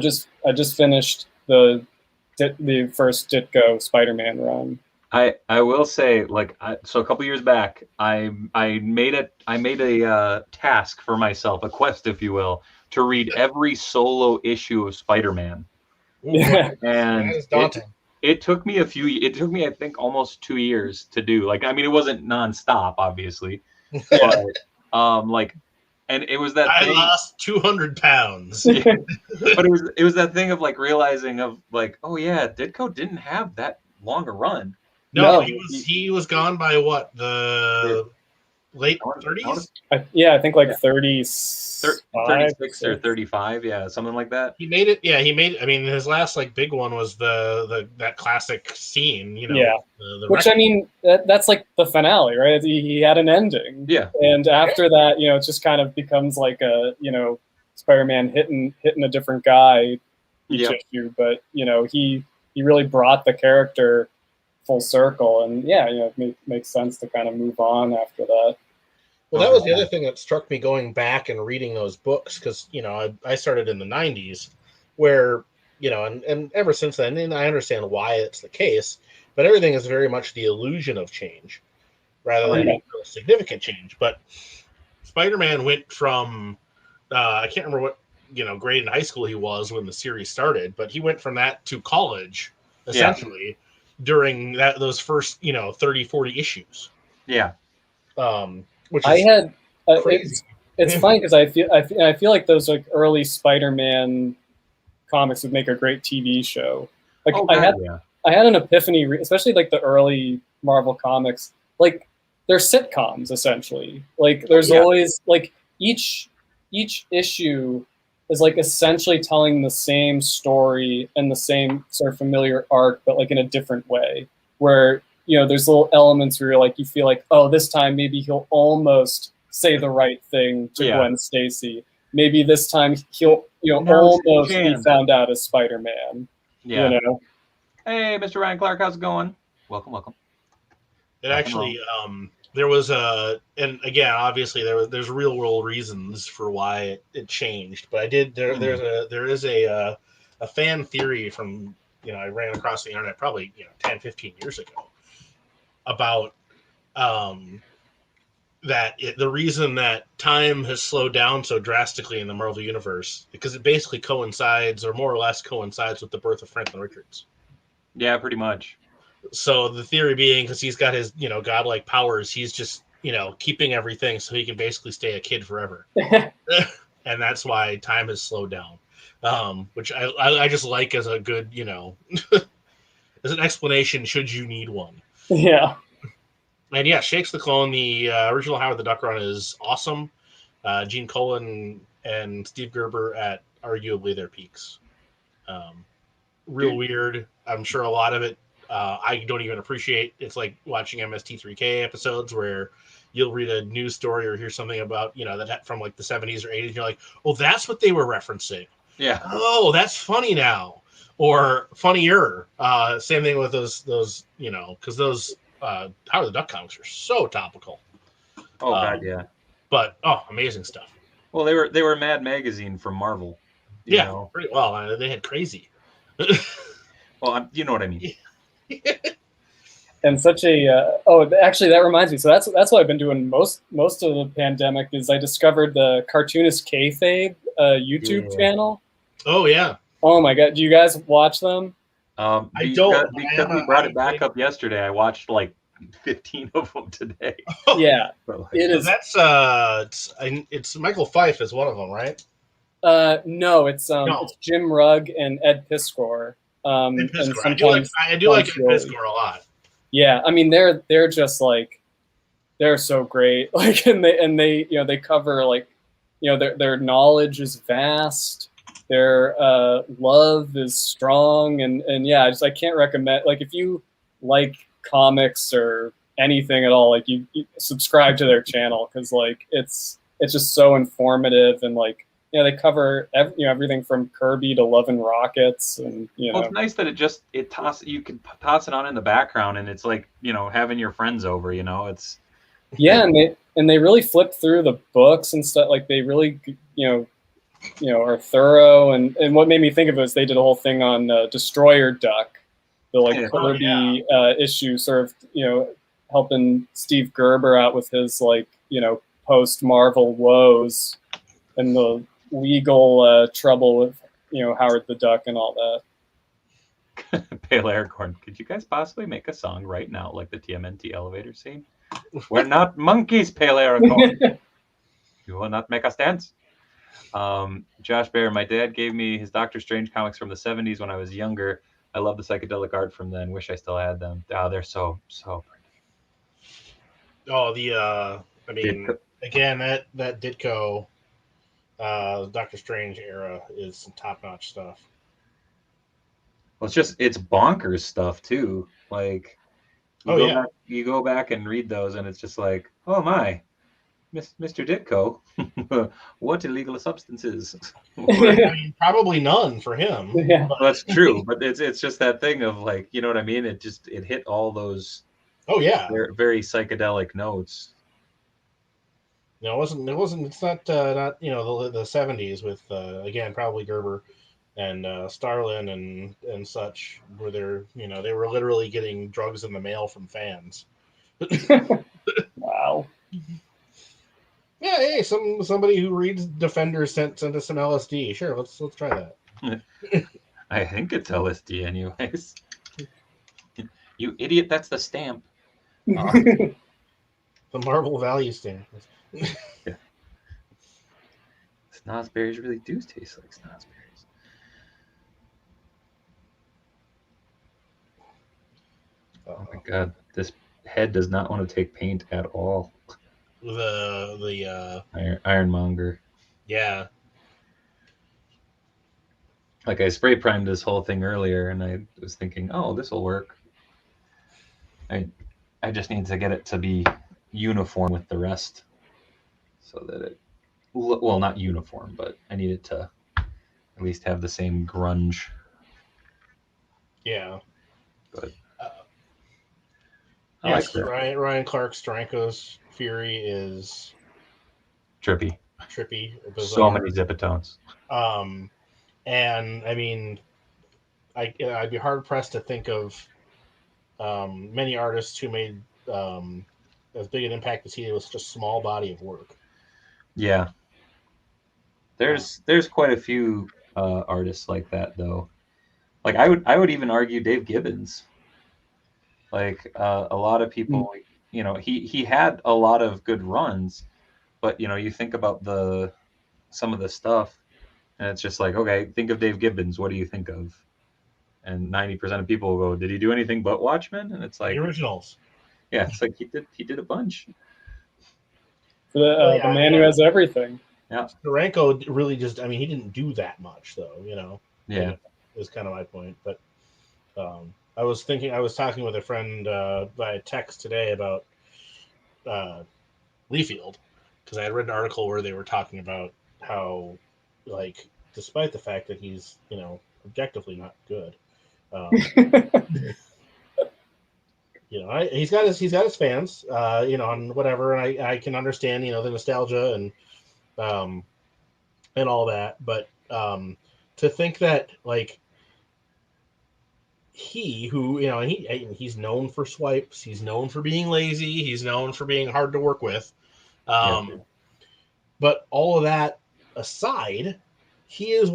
just finished the first Ditko Spider-Man run. I will say, so a couple years back, I made a task for myself, a quest, if you will, to read every solo issue of Spider-Man. Yeah. And that is daunting. It took me I think almost 2 years to do. It wasn't nonstop, obviously, but and it was that I thing. lost 200 pounds. Yeah. But it was that thing of realizing of oh yeah, Ditko didn't have that long a run. No, he was gone by what, the late 30s? I think 36 or 35, yeah, something like that. He made it. Yeah, I mean, his last big one was that classic scene. Yeah. Which that's the finale, right? He had an ending. Yeah. And after that, it just kind of becomes a Spider-Man hitting a different guy each issue, but he really brought the character full circle, and it makes sense to kind of move on after that. Well, that was the other thing that struck me going back and reading those books, because I started in the 90s, where and ever since then, and I understand why it's the case, but everything is very much the illusion of change rather than a significant change. But Spider-Man went from I can't remember what grade in high school he was when the series started, but he went from that to college essentially. During those first 30, 40 issues. Yeah. Which is crazy. It's funny because I feel like those early Spider-Man comics would make a great TV show. I had an epiphany, especially the early Marvel comics. They're sitcoms essentially. There's always each issue is essentially telling the same story and the same sort of familiar arc, but in a different way, where there's little elements where you feel oh, this time maybe he'll almost say the right thing to Gwen Stacy. Maybe this time he'll almost be found out as Spider-Man. Yeah. Hey, Mr. Ryan Clark, how's it going? Welcome. It actually there was and again, obviously there's real world reasons for why it changed, but there is a fan theory from I ran across the internet probably 10, 15 years ago about that the reason that time has slowed down so drastically in the Marvel universe because it basically coincides, or more or less coincides, with the birth of Franklin Richards. Yeah, pretty much. So the theory being, because he's got his godlike powers, he's just keeping everything so he can basically stay a kid forever. And that's why time has slowed down. which I just like as a good, as an explanation should you need one. Yeah. And yeah, Shakes the Clone, the original Howard the Duck run is awesome. Gene Colan and Steve Gerber at arguably their peaks. Real weird. I'm sure a lot of it I don't even appreciate. It's like watching MST3K episodes where you'll read a news story or hear something about, that from like the 70s or 80s. And you're like, oh, that's what they were referencing. Yeah. Oh, that's funny now. Or funnier. Same thing with those because those Howard the Duck comics are so topical. Oh God, yeah. But amazing stuff. Well, they were Mad Magazine from Marvel. You know? Pretty well. They had crazy. Well, you know what I mean. And such a actually that reminds me. So that's what I've been doing most of the pandemic is I discovered the Cartoonist Kayfabe YouTube channel. Oh yeah. Oh my God, do you guys watch them? I don't because we brought it back up yesterday. I watched like 15 of them today. Yeah, it is. That's it's Michael Fife is one of them, right? No, it's Jim Rugg and Ed Piskor. And sometimes I do like Ed Piskor a lot. Yeah, I mean they're just like they're so great. Like and they they cover like their knowledge is vast. Their love is strong and yeah, I can't recommend like if you like comics or anything at all, like you subscribe to their channel because like it's just so informative and like they cover everything from Kirby to Love and Rockets and Well, it's nice that you can toss it on in the background and it's like having your friends over. It's yeah, and they really flip through the books and stuff. Like they really are thorough and what made me think of it is they did a whole thing on Destroyer Duck, the like Kirby issue, sort of helping Steve Gerber out with his like post Marvel woes and the legal trouble with Howard the Duck and all that. Pale Aircorn, could you guys possibly make a song right now like the TMNT elevator scene? We're not monkeys, Pale Aircorn. You will not make us dance. Josh Bear, my dad gave me his Doctor Strange comics from the 70s when I was younger. I love the psychedelic art from then. Wish I still had them. Oh, they're so pretty. Oh, I mean, Ditko. Again, that Ditko Doctor Strange era is some top-notch stuff. Well, it's bonkers stuff too. Like you go back and read those and it's just like, oh my, Mr. Ditko, what illegal substances? I mean, probably none for him. Yeah, well, that's true. But it's just that thing of like, you know what I mean? It hit all those. Oh yeah, very psychedelic notes. No, it wasn't. It's not the 70s with again probably Gerber and Starlin and such where they were literally getting drugs in the mail from fans. Wow. Yeah, hey, somebody who reads Defender sent us some LSD. Sure, let's try that. I think it's LSD, anyways. You idiot! That's the stamp. The Marble Value stamp. Yeah. Snozzberries really do taste like snozzberries. Oh my God, this head does not want to take paint at all. The Ironmonger. Yeah. Like I spray primed this whole thing earlier, and I was thinking, oh, this will work. I just need to get it to be uniform with the rest, so that not uniform, but I need it to at least have the same grunge. Yeah. But yes, like Ryan Clark Stranko's Fury is trippy. So many zipatones. And I mean, I'd be hard pressed to think of many artists who made as big an impact as he did with such a small body of work. Yeah, there's quite a few artists like that though. Like I would even argue Dave Gibbons. Like a lot of people, he had a lot of good runs, but you think about some of the stuff And it's just like, okay, think of Dave Gibbons. What do you think of? And 90% of people will go, did he do anything but Watchmen? And it's like The originals. Yeah, it's like he did a bunch. The man who has everything. Yeah. Steranko really just, I mean, he didn't do that much, though, you know. Yeah. Is kind of my point. But I was talking with a friend via text today about Leafield, because I had read an article where they were talking about how, like, despite the fact that he's, you know, objectively not good, you know, he's got his fans, you know, and whatever, and I can understand, you know, the nostalgia and all that, but to think that, like, who, you know, he's known for swipes, he's known for being lazy, he's known for being hard to work with, but all of that aside, he is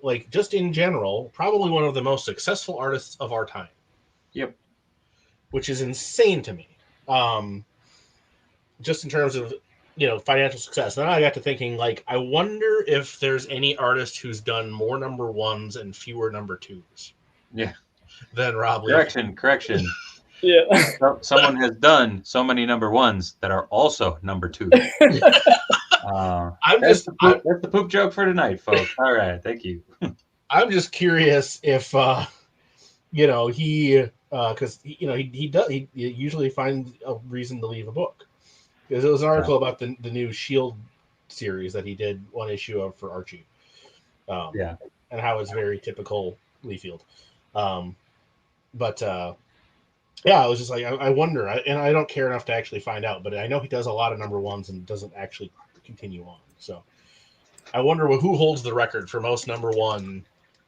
like, just in general, probably one of the most successful artists of our time. Yep. Which is insane to me. Just in terms of, you know, financial success. Then I got to thinking, like, I wonder if there's any artist who's done more number ones and fewer number twos. Yeah. Than Rob Lee. Correction. Yeah. Someone has done so many number ones that are also number twos. That's the poop joke for tonight, folks. All right, thank you. I'm just curious if, you know, he, because, you know, he usually finds a reason to leave a book. Because it was an article about the new Shield series that he did one issue of for Archie. And how it's very typical Leafield. But yeah, I was just like, I wonder, and I don't care enough to actually find out, but I know he does a lot of number ones and doesn't actually continue on. So I wonder who holds the record for most number one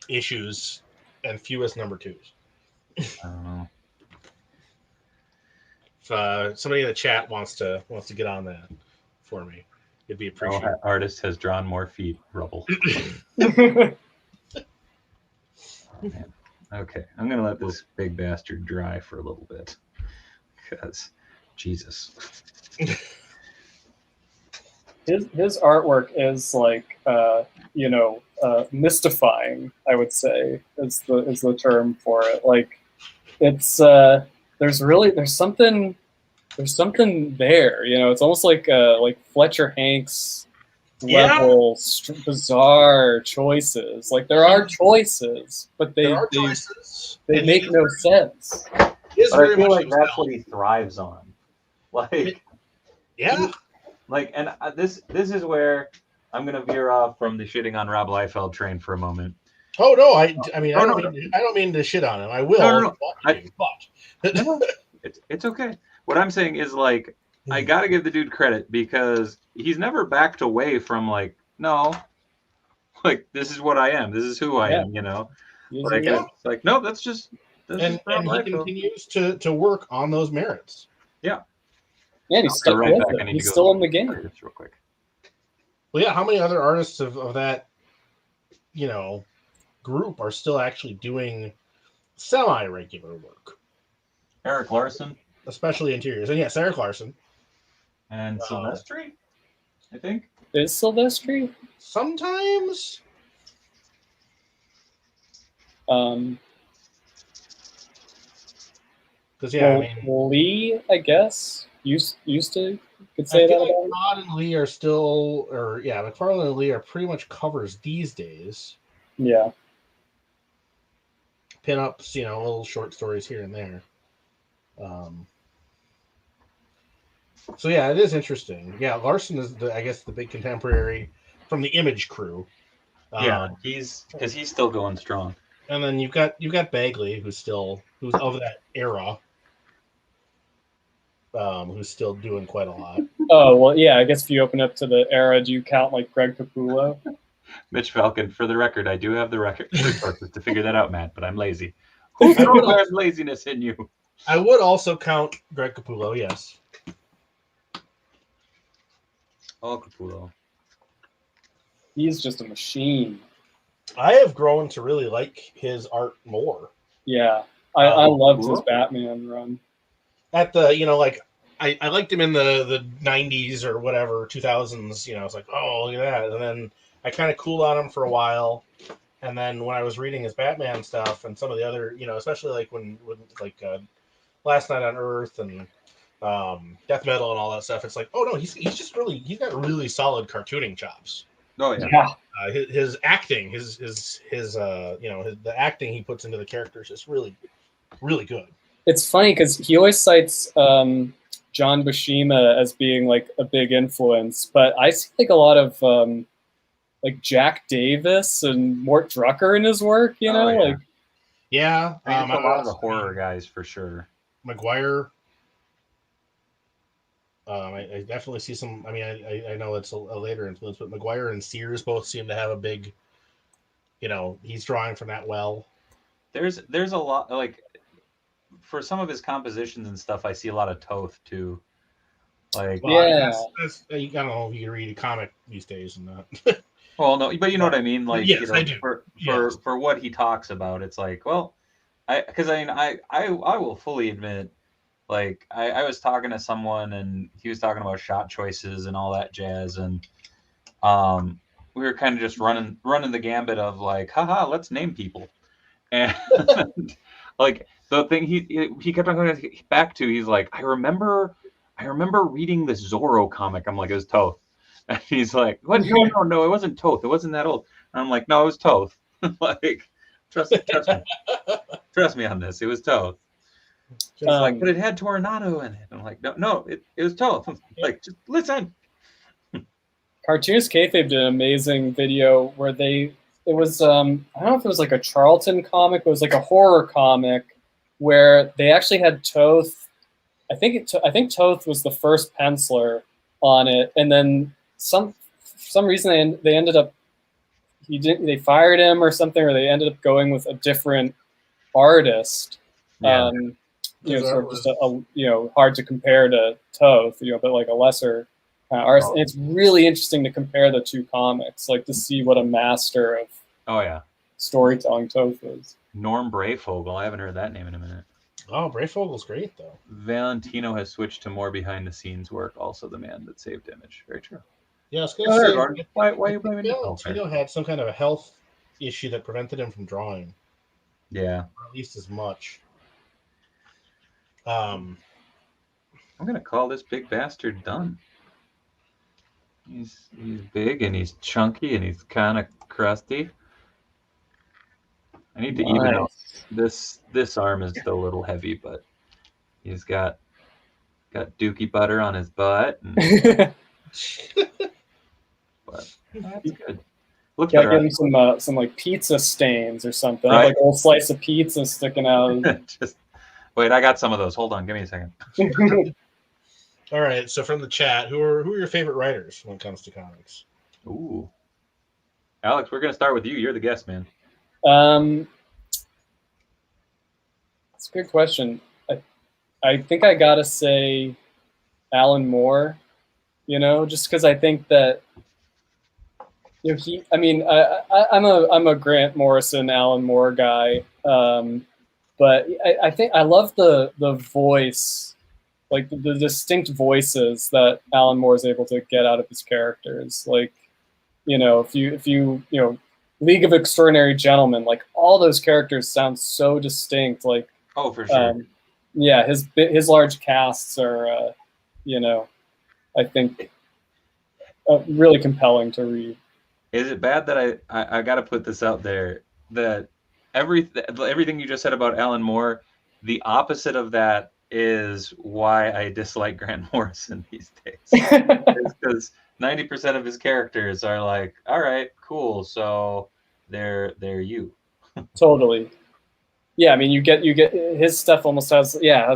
issues and fewest number twos. I don't know. If somebody in the chat wants to get on that for me, it'd be appreciated. No artist has drawn more feet, Rubble. Man. Okay, I'm gonna let this big bastard dry for a little bit, because Jesus. His artwork is like, you know, mystifying, I would say, is the term for it. Like, it's there's something there, you know. It's almost like Fletcher Hanks level bizarre choices. Like, there are choices, but they make no sense. But I feel like that's what he thrives on. Like, yeah. Like, and this is where I'm gonna veer off from the shitting on Rob Liefeld train for a moment. Oh no, I mean, I don't mean to shit on him. I will. No. But it's okay. What I'm saying is, like, I gotta give the dude credit, because he's never backed away from, like, no, like, this is what I am. This is who I am. You know. Like, it's like, no, that's just. And he continues to work on those merits. Yeah. Yeah, he's stuck with it. He's still in the game. Real quick. Well, yeah. How many other artists of that, you know, group are still actually doing semi-regular work? Eric Larson, especially interiors, and yes, Eric Larson and Silvestri. I think is Silvestri sometimes. Because yeah, well, I mean, Lee, I guess used to could say that. Like Todd and Lee are still, or yeah, McFarlane and Lee are pretty much covers these days. Yeah. Pinups, you know, little short stories here and there. So yeah, it is interesting. Yeah, Larson is I guess the big contemporary from the Image crew. Yeah, he's still going strong. And then you've got Bagley, who's of that era. Who's still doing quite a lot. Oh, well, yeah, I guess if you open up to the era, do you count like Greg Capullo? Mitch Falcon, for the record, I do have the resources to figure that out, Matt, but I'm lazy. Who has laziness in you? I would also count Greg Capullo, yes. Oh, Capullo. He's just a machine. I have grown to really like his art more. Yeah, I loved his Batman run. At the, you know, like, I liked him in the 90s or whatever, 2000s, you know, it's like, oh, look at that. And then I kind of cooled on him for a while, and then when I was reading his Batman stuff and some of the other, especially like when like Last Night on Earth and Death Metal and all that stuff, it's like, oh no, he's got really solid cartooning chops. Oh yeah. Yeah. His acting, the acting he puts into the characters is really, really good. It's funny because he always cites John Buscema as being like a big influence, but I see like a lot of like Jack Davis and Mort Drucker in his work. You know, yeah. like yeah, I mean, a lot of the horror guys for sure. McGuire. I definitely see some. I mean, I know it's a later influence, but McGuire and Sears both seem to have a big. He's drawing from that well. There's a lot, like, for some of his compositions and stuff. I see a lot of Toth too. Like, yeah, that's, I don't know if you can read a comic these days and not. Well, no, but you know what I mean. Like, yes, I do. For what he talks about, it's like, well, I will fully admit, like, I was talking to someone and he was talking about shot choices and all that jazz, and we were kind of just running the gambit of like, haha, let's name people, and like the thing he kept on going back to, he's like, I remember reading this Zorro comic. I'm like, it was Toth. And he's like, what? No, it wasn't Toth. It wasn't that old. And I'm like, no, it was Toth. Like, trust me on this. It was Toth. He's like, but it had Tornado in it. I'm like, no, it was Toth. Like, just listen. Cartoonist Kayfabe did an amazing video where it was I don't know if it was like a Charlton comic, but it was like a horror comic where they actually had Toth. I think Toth was the first penciler on it, and then for some reason they ended up they fired him or something, or they ended up going with a different artist. Yeah. Sort of just a hard to compare to Toth, but like a lesser kind of artist. And it's really interesting to compare the two comics, like to see what a master of storytelling Toth is. Norm Brayfogle, I haven't heard that name in a minute. Oh, Brayfogle's great though. Valentino has switched to more behind the scenes work. Also, the man that saved Image. Very true. Yeah, I was going to say, why are you blaming Valentino had some kind of a health issue that prevented him from drawing. Yeah, or at least as much. I'm gonna call this big bastard done. He's big and he's chunky and he's kind of crusty. I need to even out this arm is still a little heavy, but he's got dookie butter on his butt. And, but that's good. Look, gotta give him some like pizza stains or something, right? Like a little slice of pizza sticking out. Just wait, I got some of those. Hold on, give me a second. All right, so from the chat, who are your favorite writers when it comes to comics? Ooh, Alex, we're gonna start with you. You're the guest, man. That's a good question. I think I gotta say Alan Moore. Just because I think that I'm a Grant Morrison, Alan Moore guy, but I think I love the voice, like the distinct voices that Alan Moore is able to get out of his characters. Like, if you League of Extraordinary Gentlemen, like all those characters sound so distinct. Like, oh, for sure. Yeah, his large casts are, I think, really compelling to read. Is it bad that I got to put this out there, that everything you just said about Alan Moore, the opposite of that is why I dislike Grant Morrison these days. Because 90% of his characters are like, all right, cool, so they're you. Totally. Yeah, I mean, you get his stuff almost has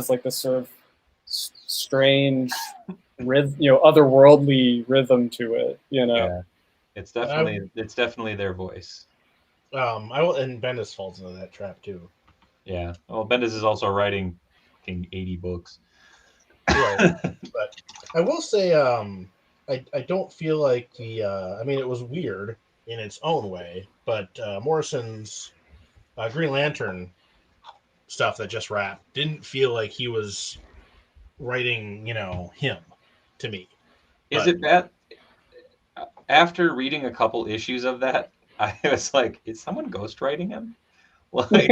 like this sort of strange otherworldly rhythm to it. Yeah. It's definitely their voice. And Bendis falls into that trap too. Yeah. Well, Bendis is also writing 80 books. Right. But I will say, I don't feel like it was weird in its own way, but Morrison's Green Lantern stuff that just wrapped didn't feel like he was writing, him to me. Is it bad? after reading a couple issues of that, I was like, is someone ghostwriting him? Like,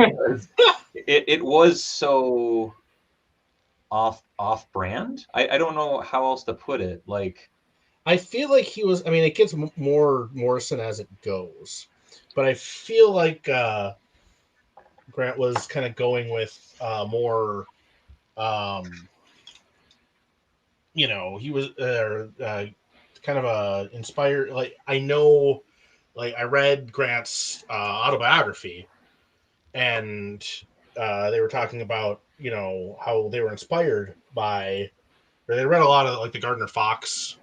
it was so off brand. I don't know how else to put it. Like, I feel like he was. I mean, it gets more Morrison as it goes, but I feel like Grant was kind of going with more. He was kind of inspired. Like I know, like I read Grant's autobiography, and they were talking about how they were inspired by, or they read a lot of like the Gardner Fox,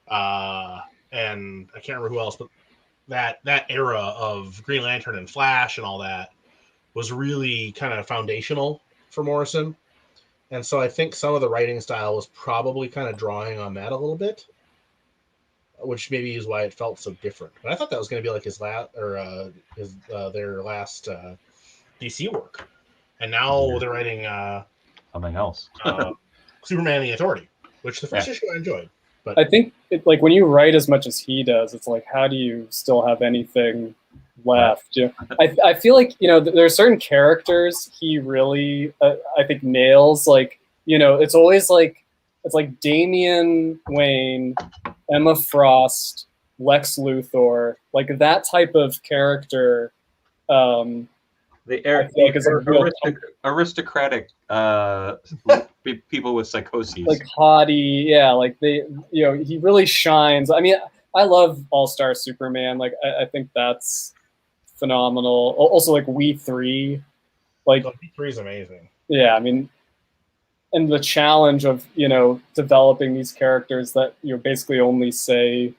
and I can't remember who else, but that era of Green Lantern and Flash and all that was really kind of foundational for Morrison. And so I think some of the writing style was probably kind of drawing on that a little bit, which maybe is why it felt so different. But I thought that was going to be like their last DC work, and now they're writing something else. Superman and the Authority, which the first issue I enjoyed. But I think like when you write as much as he does, it's like, how do you still have anything left? I feel like there are certain characters he really I think nails. Like it's always like Damian Wayne, Emma Frost, Lex Luthor, like that type of character. Aristocratic people with psychoses, like haughty, like they, he really shines. I mean, I love All-Star Superman. Like I think that's phenomenal. Also, like We Three, like We3 is amazing. Yeah, I mean, and the challenge of developing these characters that basically only say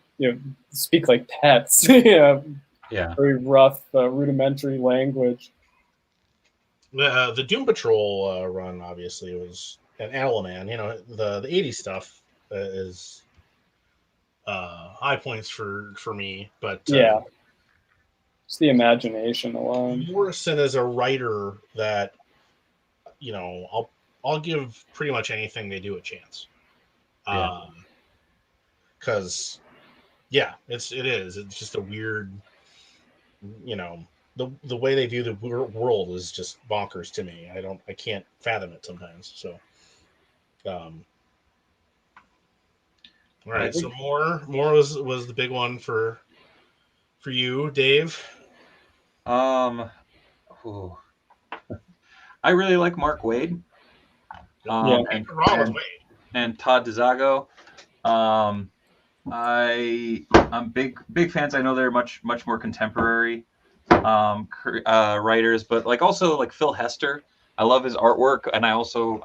speak like pets. Very rough, rudimentary language. The Doom Patrol run obviously was an Owlman. The 80s stuff is high points for me, but just the imagination alone. Morrison is a writer that I'll give pretty much anything they do a chance. Because it's just a weird, the way they do the world is just bonkers to me. I can't fathom it sometimes. So, all right. So more was the big one for you, Dave. I really like Mark Waid. And Todd DeZago. I'm big fans. I know they're much more contemporary writers, but like also like Phil Hester. I love his artwork, and I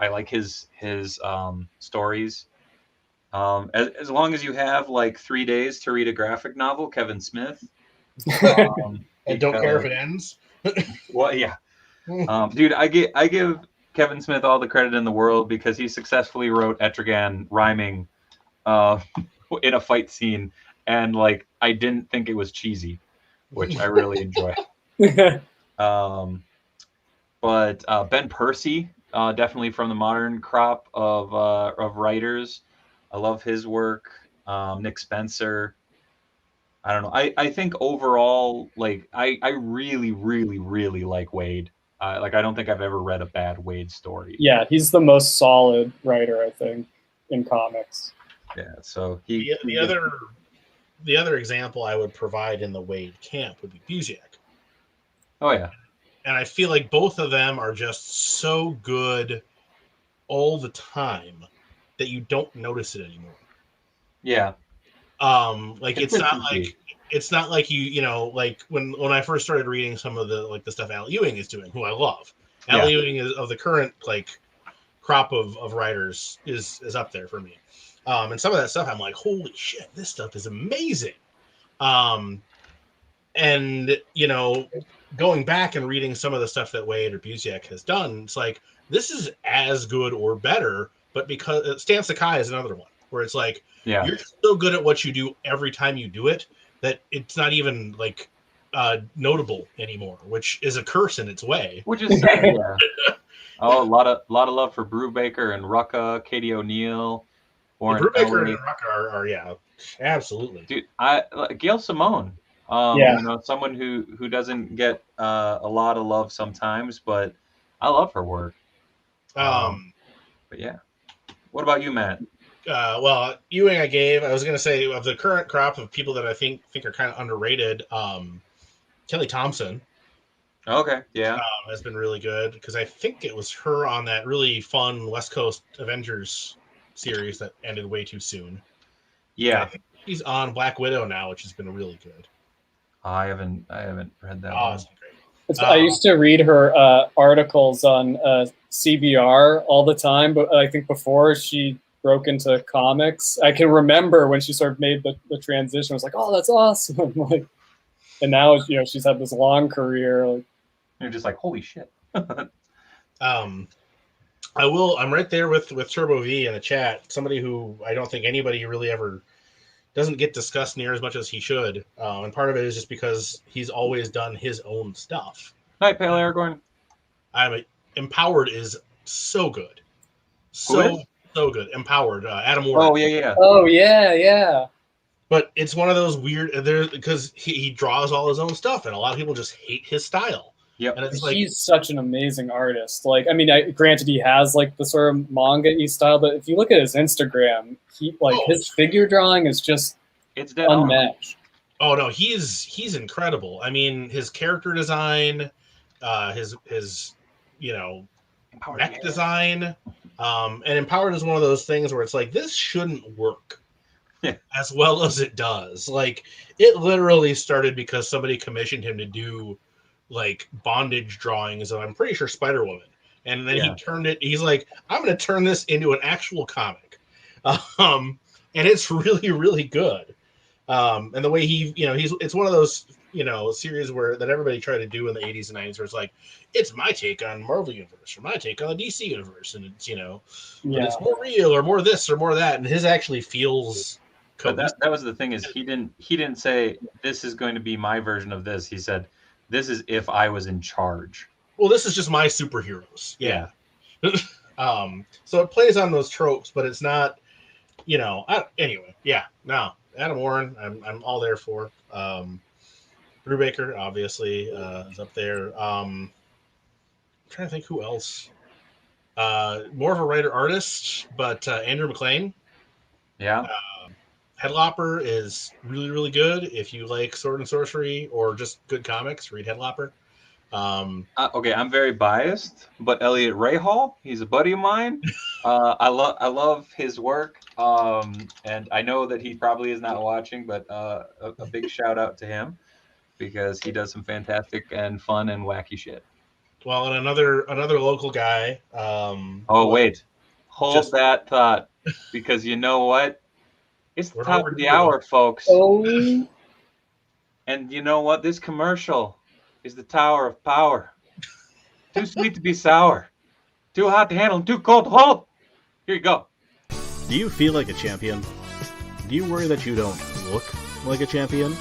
like his stories. As long as you have like 3 days to read a graphic novel, Kevin Smith. And don't care if it ends. Well, yeah, dude, I give Kevin Smith all the credit in the world because he successfully wrote Etrigan rhyming in a fight scene, and like I didn't think it was cheesy, which I really enjoy. But Ben Percy, definitely from the modern crop of writers. I love his work. Nick Spencer. I don't know. I think overall, like I really like Waid. Like I don't think I've ever read a bad Waid story. Yeah, he's the most solid writer, I think, in comics. Yeah. So the other example I would provide in the Waid camp would be Busiek. Oh yeah. And I feel like both of them are just so good all the time that you don't notice it anymore. Yeah. Like it's not like you like when I first started reading some of the stuff Al Ewing is doing, who I love. Al Ewing is of the current like crop of writers is up there for me. And some of that stuff I'm like, holy shit, this stuff is amazing. And going back and reading some of the stuff that Waid or Busiek has done, it's like this is as good or better, but because Stan Sakai is another one where it's like you're so good at what you do every time you do it that it's not even like notable anymore, which is a curse in its way. Which is sad, Oh, a lot of love for Brubaker and Rucka, Katie O'Neill, Brubaker and Rucka are Absolutely. Dude, Gail Simone. Yeah. You know, someone who doesn't get a lot of love sometimes, but I love her work. But yeah. What about you, Matt? Well, Ewing I was going to say, of the current crop of people that I think are kind of underrated, Kelly Thompson Okay, yeah. has been really good, because I think it was her on that really fun West Coast Avengers series that ended way too soon. And I Yeah. think she's on Black Widow now, which has been really good. I haven't read that Oh, one. it's been great. I used to read her articles on CBR all the time, but I think before she broke into comics, I can remember when she sort of made the transition. I was like, "Oh, that's awesome!" Like, and now you know she's had this long career. Like, You're just like, holy shit. I'm right there with Turbo V in the chat. Somebody who I don't think anybody really ever doesn't get discussed near as much as he should, and part of it is just because he's always done his own stuff. Night, Pale Aragorn. Empowered is so good, Who so good. Empowered, Adam Warren. Oh yeah. oh yeah. But it's one of those weird because he draws all his own stuff, and a lot of people just hate his style. Yep. And it's like, He's such an amazing artist. Like, I mean, granted, he has like the sort of manga-y style, but if you look at his Instagram, his figure drawing is just it's dead unmatched. Oh no, he's incredible. I mean, his character design, his mech design, and Empowered is one of those things where it's like, this shouldn't work as well as it does. Like, it literally started because somebody commissioned him to do like bondage drawings of, I'm pretty sure, Spider-Woman, and then he turned it. He's like, I'm going to turn this into an actual comic, and it's really, really good. And the way it's one of those series that everybody tried to do in the 80s and 90s, where it's like, it's my take on Marvel Universe or my take on the DC Universe, and it's but it's more real or more this or more that, and his actually feels. But that was the thing, is he didn't say this is going to be my version of this. He said, this is if I was in charge. Well, this is just my superheroes. Yeah. So it plays on those tropes, but it's not, anyway. Yeah. No, Adam Warren, I'm all there for. Brubaker, obviously, is up there. I'm trying to think who else. More of a writer artist, but Andrew McLean. Yeah. Headlopper is really, really good. If you like sword and sorcery or just good comics, read Headlopper. Okay, I'm very biased, but Elliot Rahal, he's a buddy of mine. I love his work, and I know that he probably is not watching, but a big shout out to him, because he does some fantastic and fun and wacky shit. Well, and another local guy. Wait, hold that thought, because you know what? It's the top of the hour, folks. Oh. And you know what? This commercial is the Tower of Power. Too sweet to be sour. Too hot to handle and too cold to hold. Here you go. Do you feel like a champion? Do you worry that you don't look like a champion?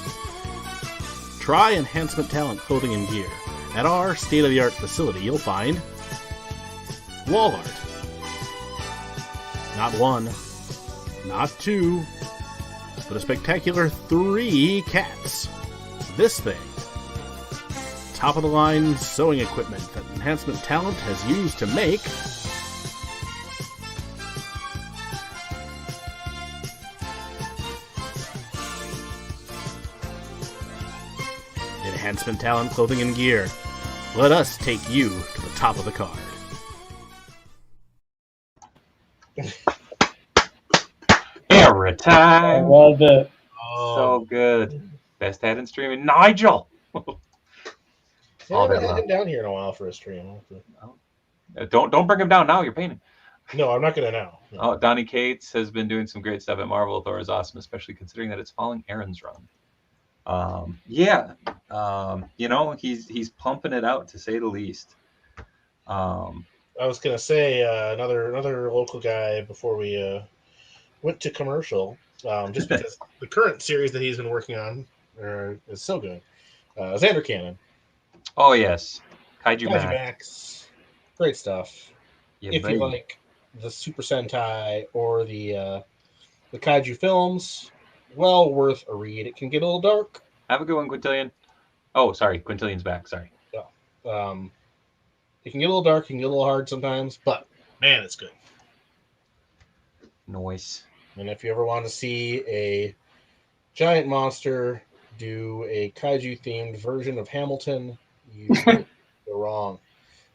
Try Enhancement Talent Clothing and Gear. At our state-of-the-art facility, you'll find wall art. Not one, not two, but a spectacular 3 cats. This thing. Top-of-the-line sewing equipment that Enhancement Talent has used to make Enhancement Talent Clothing and Gear. Let us take you to the top of the card. Every time. I love it. So good. Best hat in streaming, Nigel. I haven't had him down here in a while for a stream. Don't bring him down now. You're painting. No, I'm not gonna now. No. Oh, Donnie Cates has been doing some great stuff at Marvel. Thor is awesome, especially considering that it's following Aaron's run. He's pumping it out, to say the least. I was gonna say another local guy before we went to commercial, just because the current series that he's been working on is so good. Xander Cannon. Oh yes, Kaiju Max. Max. Great stuff. Yeah, if you like the Super Sentai or the Kaiju films, well worth a read. It can get a little dark. Have a good one, Quintillion. Oh, sorry, Quintillion's back. Sorry. It can get a little dark, it can get a little hard sometimes, but man, it's good. Noise. And if you ever want to see a giant monster do a kaiju themed version of Hamilton, you go wrong.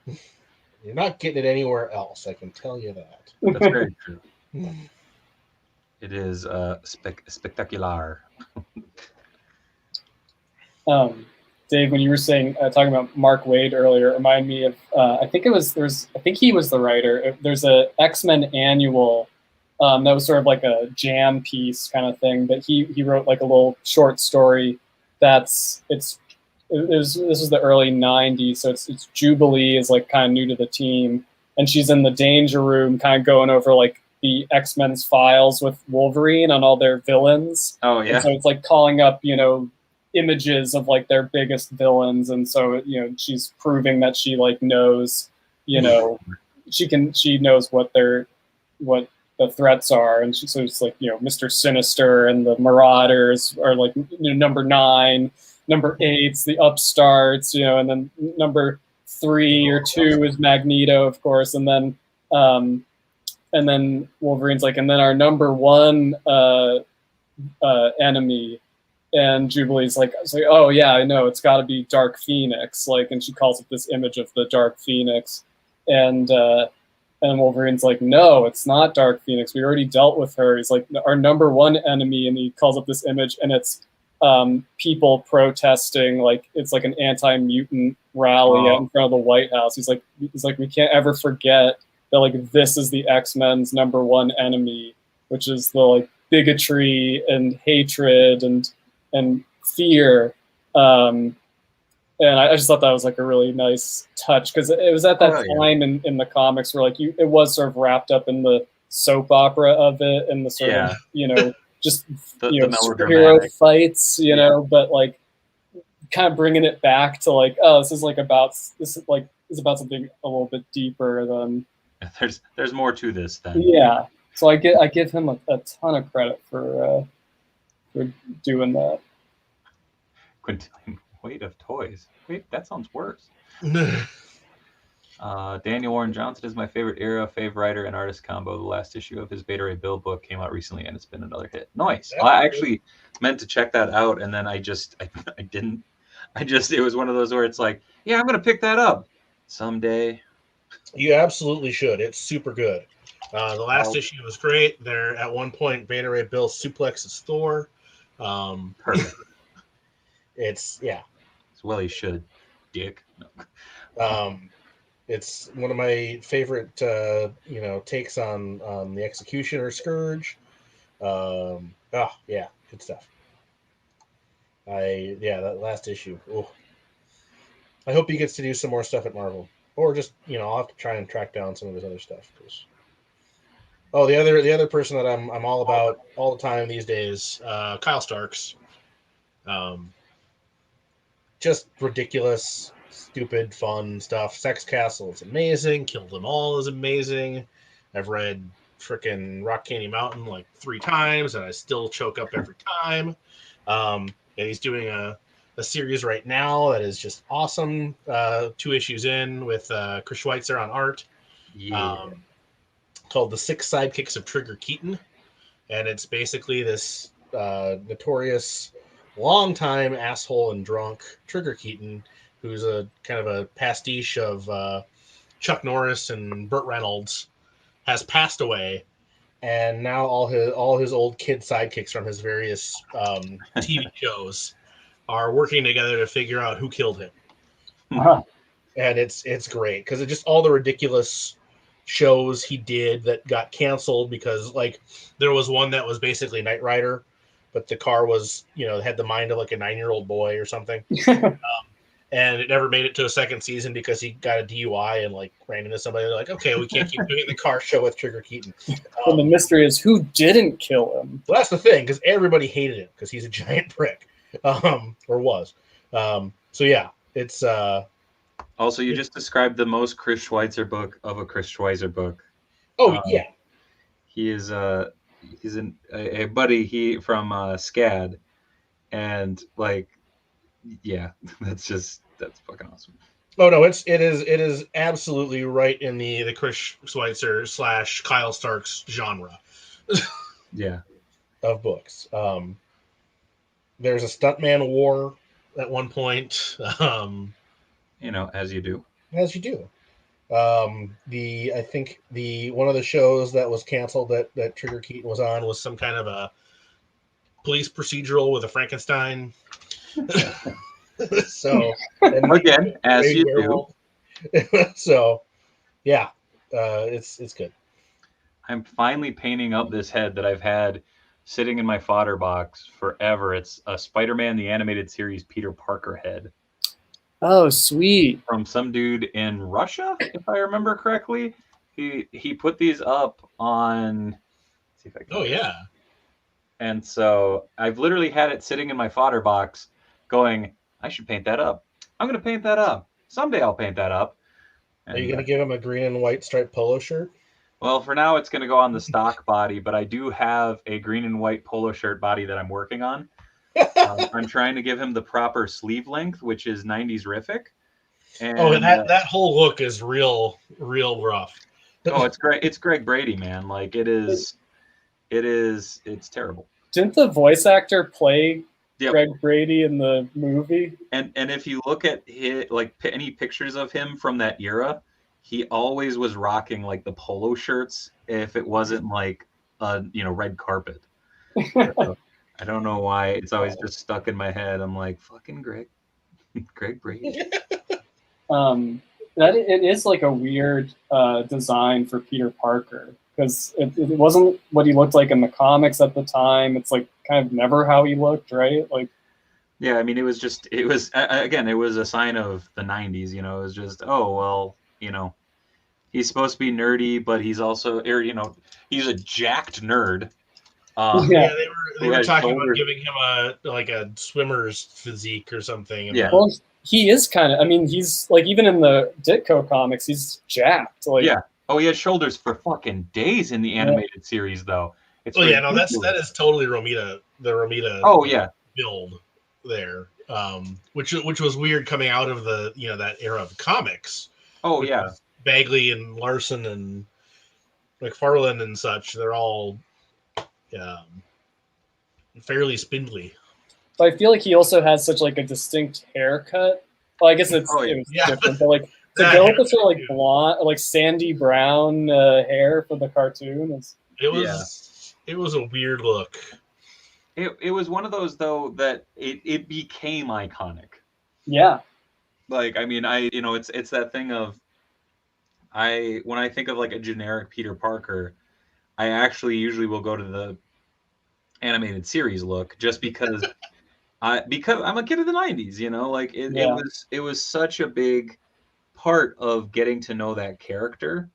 You're not getting it anywhere else, I can tell you that. That's very true. It is spectacular. Dave, when you were saying talking about Mark Waid earlier, it reminded me of I think he was the writer. There's a X-Men annual that was sort of like a jam piece kind of thing, but he wrote like a little short story this is the early 90s, so it's Jubilee is like kind of new to the team, and she's in the danger room kind of going over like the X-Men's files with Wolverine on all their villains. Oh yeah. And so it's like calling up, images of like their biggest villains, and so she's proving that she like knows, she knows what the threats are, and so it's like Mr. Sinister and the Marauders are like number 9, number 8's the Upstarts, and then number 3 or 2 is Magneto, of course, and then Wolverine's like, and then our number 1 enemy. And Jubilee's like, oh yeah, I know, it's got to be Dark Phoenix, and she calls up this image of the Dark Phoenix, and Wolverine's like, no, it's not Dark Phoenix. We already dealt with her. He's like, our number 1 enemy, and he calls up this image, and it's people protesting, like it's like an anti-mutant rally out in front of the White House. He's like, we can't ever forget that like this is the X-Men's number 1 enemy, which is the like bigotry and hatred and fear, and I just thought that was like a really nice touch, because it was at that time in the comics where like it was sort of wrapped up in the soap opera of it and the sort of just the superhero fights, but like kind of bringing it back to like, oh, this is about something a little bit deeper than. There's more to this than. Yeah, so I give him a ton of credit for doing that. Quintillion, weight of toys. Wait, that sounds worse. Daniel Warren Johnson is my favorite era, writer and artist combo. The last issue of his Beta Ray Bill book came out recently, and it's been another hit. Nice. Well, I actually meant to check that out, and then I didn't. It was one of those where it's like, yeah, I'm gonna pick that up someday. You absolutely should. It's super good. The last issue was great. There, at one point, Beta Ray Bill suplexes Thor. Perfect. It's well, he should, dick. No. It's one of my favorite, takes on the Executioner Scourge. Good stuff. That last issue. Oh, I hope he gets to do some more stuff at Marvel, or just I'll have to try and track down some of his other stuff. The other person that I'm all about all the time these days, Kyle Starks. Just ridiculous, stupid, fun stuff. Sex Castle is amazing. Kill Them All is amazing. I've read frickin' Rock Candy Mountain like 3 times, and I still choke up every time. And he's doing a series right now that is just awesome. 2 issues in with Chris Schweitzer on art. Yeah. Called The 6 Sidekicks of Trigger Keaton. And it's basically this notorious long-time asshole and drunk Trigger Keaton, who's a kind of a pastiche of Chuck Norris and Burt Reynolds, has passed away, and now all his old kid sidekicks from his various TV shows are working together to figure out who killed him. Uh-huh. And it's great, because it's just all the ridiculous shows he did that got canceled, because like there was one that was basically Knight Rider, but the car was, had the mind of like a 9-year-old boy or something. And it never made it to a second season because he got a DUI and like ran into somebody. They're like, okay, we can't keep doing the car show with Trigger Keaton. And the mystery is who didn't kill him. Well, that's the thing, because everybody hated him because he's a giant prick, or was. So yeah, it's. Also, you just described the most Chris Schweitzer book of a Chris Schweitzer book. Oh yeah. He is a buddy from SCAD, and like, yeah, that's fucking awesome. Oh no, it is absolutely right in the Chris Schweitzer / Kyle Starks genre. Yeah, of books. There's a stuntman war at one point. As you do. As you do. I think one of the shows that was canceled that Trigger Keaton was on was some kind of a police procedural with a Frankenstein. So again, as you do. So yeah, it's good. I'm finally painting up this head that I've had sitting in my fodder box forever. It's a Spider-Man the Animated Series Peter Parker head. Oh, sweet. From some dude in Russia, if I remember correctly. He put these up on... Let's see if I can... Oh, yeah. And so I've literally had it sitting in my fodder box going, I should paint that up. I'm going to paint that up. Someday I'll paint that up. And, are you going to give him a green and white striped polo shirt? Well, for now, it's going to go on the stock body, but I do have a green and white polo shirt body that I'm working on. I'm trying to give him the proper sleeve length, which is 90s-rific. And that whole look is real rough. Oh, it's great. It's Greg Brady, man. Like, it's terrible. Didn't the voice actor play Greg Brady in the movie? And if you look at any pictures of him from that era, he always was rocking like the polo shirts if it wasn't like a red carpet. So, I don't know why it's always just stuck in my head. I'm like, fucking Greg Brady. That it is like a weird design for Peter Parker, because it wasn't what he looked like in the comics at the time. It's like kind of never how he looked, right? Like, yeah, I mean, it was a sign of the 90s. It was just, oh well, he's supposed to be nerdy, but he's also, he's a jacked nerd. Yeah, they were talking about giving him a swimmer's physique or something. Yeah. Well, he is kind of. I mean, he's like, even in the Ditko comics, he's jacked. Like, yeah. Oh, he has shoulders for fucking days in the animated series, though. That is totally Romita. The Romita. Oh yeah. Build there, which was weird coming out of the that era of comics. Oh yeah. Bagley and Larson and McFarlane and such. They're all fairly spindly. But I feel like he also has such like a distinct haircut. Well, I guess it was different, but like to go with the sort of like blonde, like sandy brown hair for the cartoon it was a weird look. It was one of those though that it became iconic. Yeah. Like, I mean, it's that thing of when I think of like a generic Peter Parker, I actually usually will go to the animated series look, just because I'm a kid of the 90s, like it was such a big part of getting to know that character.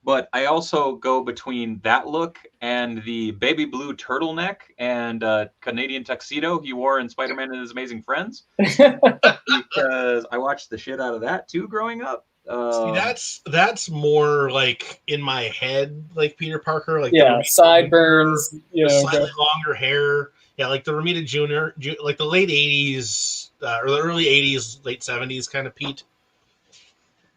But I also go between that look and the baby blue turtleneck and Canadian tuxedo he wore in Spider-Man and His Amazing Friends, because I watched the shit out of that too growing up. See, that's more like in my head, like Peter Parker, like sideburns, slightly longer hair, like the Romita Jr., like the late '80s or the early '80s, late '70s kind of Pete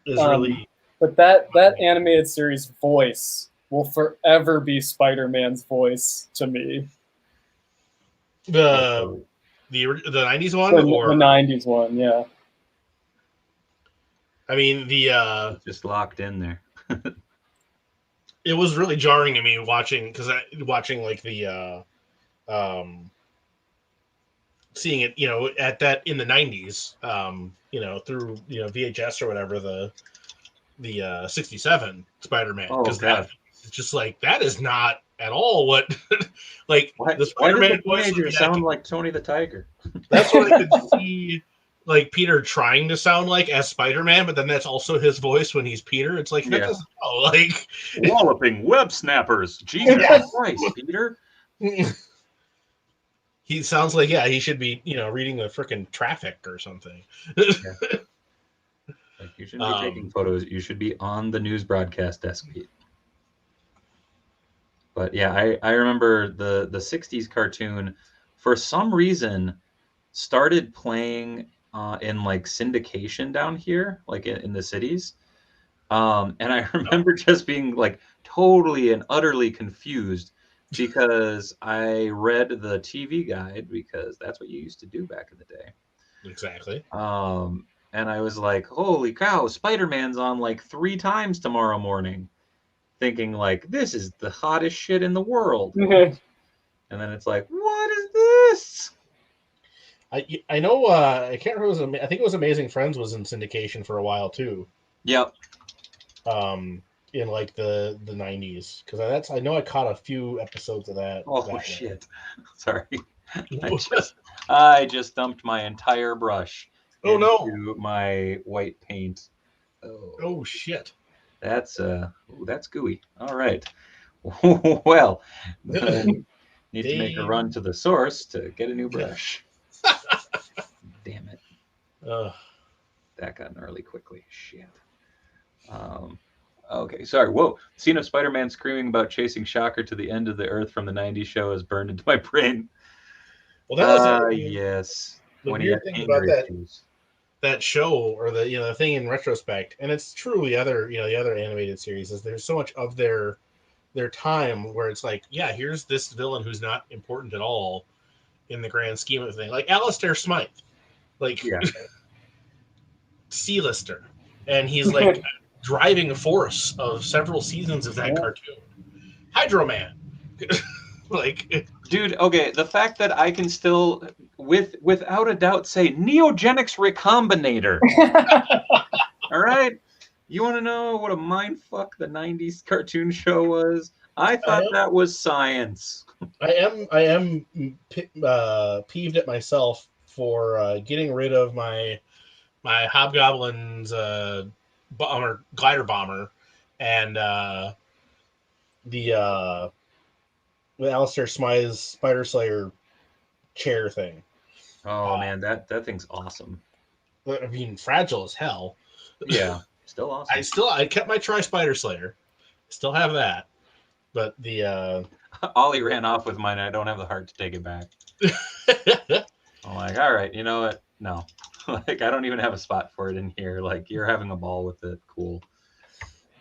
is really. But that animated series voice will forever be Spider-Man's voice to me. The '90s one, the 90s one, yeah. I mean, just locked in there. It was really jarring to me watching like the seeing it, at that in the 90s, through VHS or whatever, the 67 Spider-Man, because it's just like, that is not at all what like the Spider-Man voice sound like Tony the Tiger. That's what I could see. Like Peter trying to sound like as Spider-Man, but then that's also his voice when he's Peter. It's like, that doesn't know, like walloping web snappers. Jesus Christ, Peter. He sounds like he should be reading the freaking traffic or something. Like, you shouldn't be taking photos. You should be on the news broadcast desk, Pete. But yeah, I remember the 60s cartoon for some reason started playing in like syndication down here, like in the cities. And I remember just being like totally and utterly confused because I read the TV guide, because that's what you used to do back in the day. Exactly. And I was like, holy cow, Spider-Man's on like 3 times tomorrow morning, thinking like, this is the hottest shit in the world. And then it's like, what is this? I know. I can't remember. I think it was Amazing Friends was in syndication for a while too. Yep. In like the 90s, because I know I caught a few episodes of that. Oh that shit! Sorry, I just dumped my entire brush into my white paint. Oh shit! That's gooey. All right. Well, need to make a run to the source to get a new brush. Damn it. That got gnarly quickly. Shit. Okay, sorry. Whoa. Scene of Spider-Man screaming about chasing Shocker to the end of the earth from the 90s show is burned into my brain. Well, that was yes. The when weird thing about that show, or the thing in retrospect, and it's true the other animated series, is there's so much of their time where it's like, yeah, here's this villain who's not important at all in the grand scheme of things, like Alistair Smythe, like C-lister, and he's like driving force of several seasons of that cartoon. Hydro Man. Like, dude, okay, the fact that I can still without a doubt say Neogenics Recombinator. All right, you want to know what a mindfuck the 90s cartoon show was? I thought that was science. I am peeved at myself for getting rid of my Hobgoblin's glider bomber and the Alistair Smythe's Spider Slayer chair thing. Oh man, that thing's awesome. I mean, fragile as hell. Yeah, still awesome. I kept my Spider Slayer. Still have that, but the Ollie ran off with mine. I don't have the heart to take it back. I'm like, all right, you know what? No, like I don't even have a spot for it in here. Like, you're having a ball with it. Cool.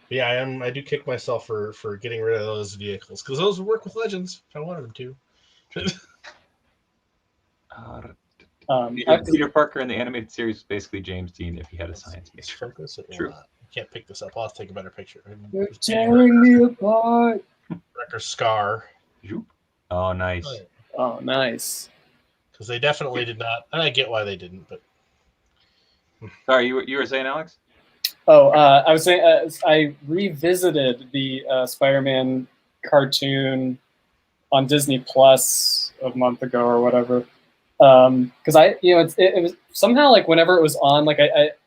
Yeah, I do kick myself for getting rid of those vehicles, because those would work with Legends if I wanted them to. Peter Parker in the animated series was basically James Dean if he had a science major. Focus. True. I can't pick this up. I'll have to take a better picture. You're tearing me apart. Wrecker Scar. Oh, nice. Oh, nice. Because they definitely did not, and I get why they didn't, but. Sorry, you were saying, Alex? Oh, I was saying I revisited the Spider-Man cartoon on Disney Plus a month ago or whatever, because it was somehow like whenever it was on, like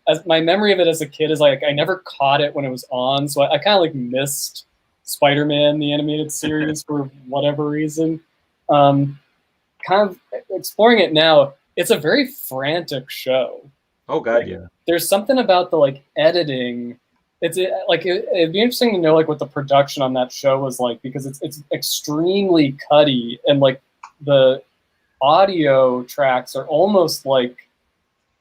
as my memory of it as a kid is like I never caught it when it was on, so I kind of like missed Spider-Man the animated series for whatever reason. Kind of exploring it now, it's a very frantic show. Oh God, like, yeah. There's something about the like editing. It'd be interesting to know like what the production on that show was like, because it's extremely cutty, and like the audio tracks are almost like,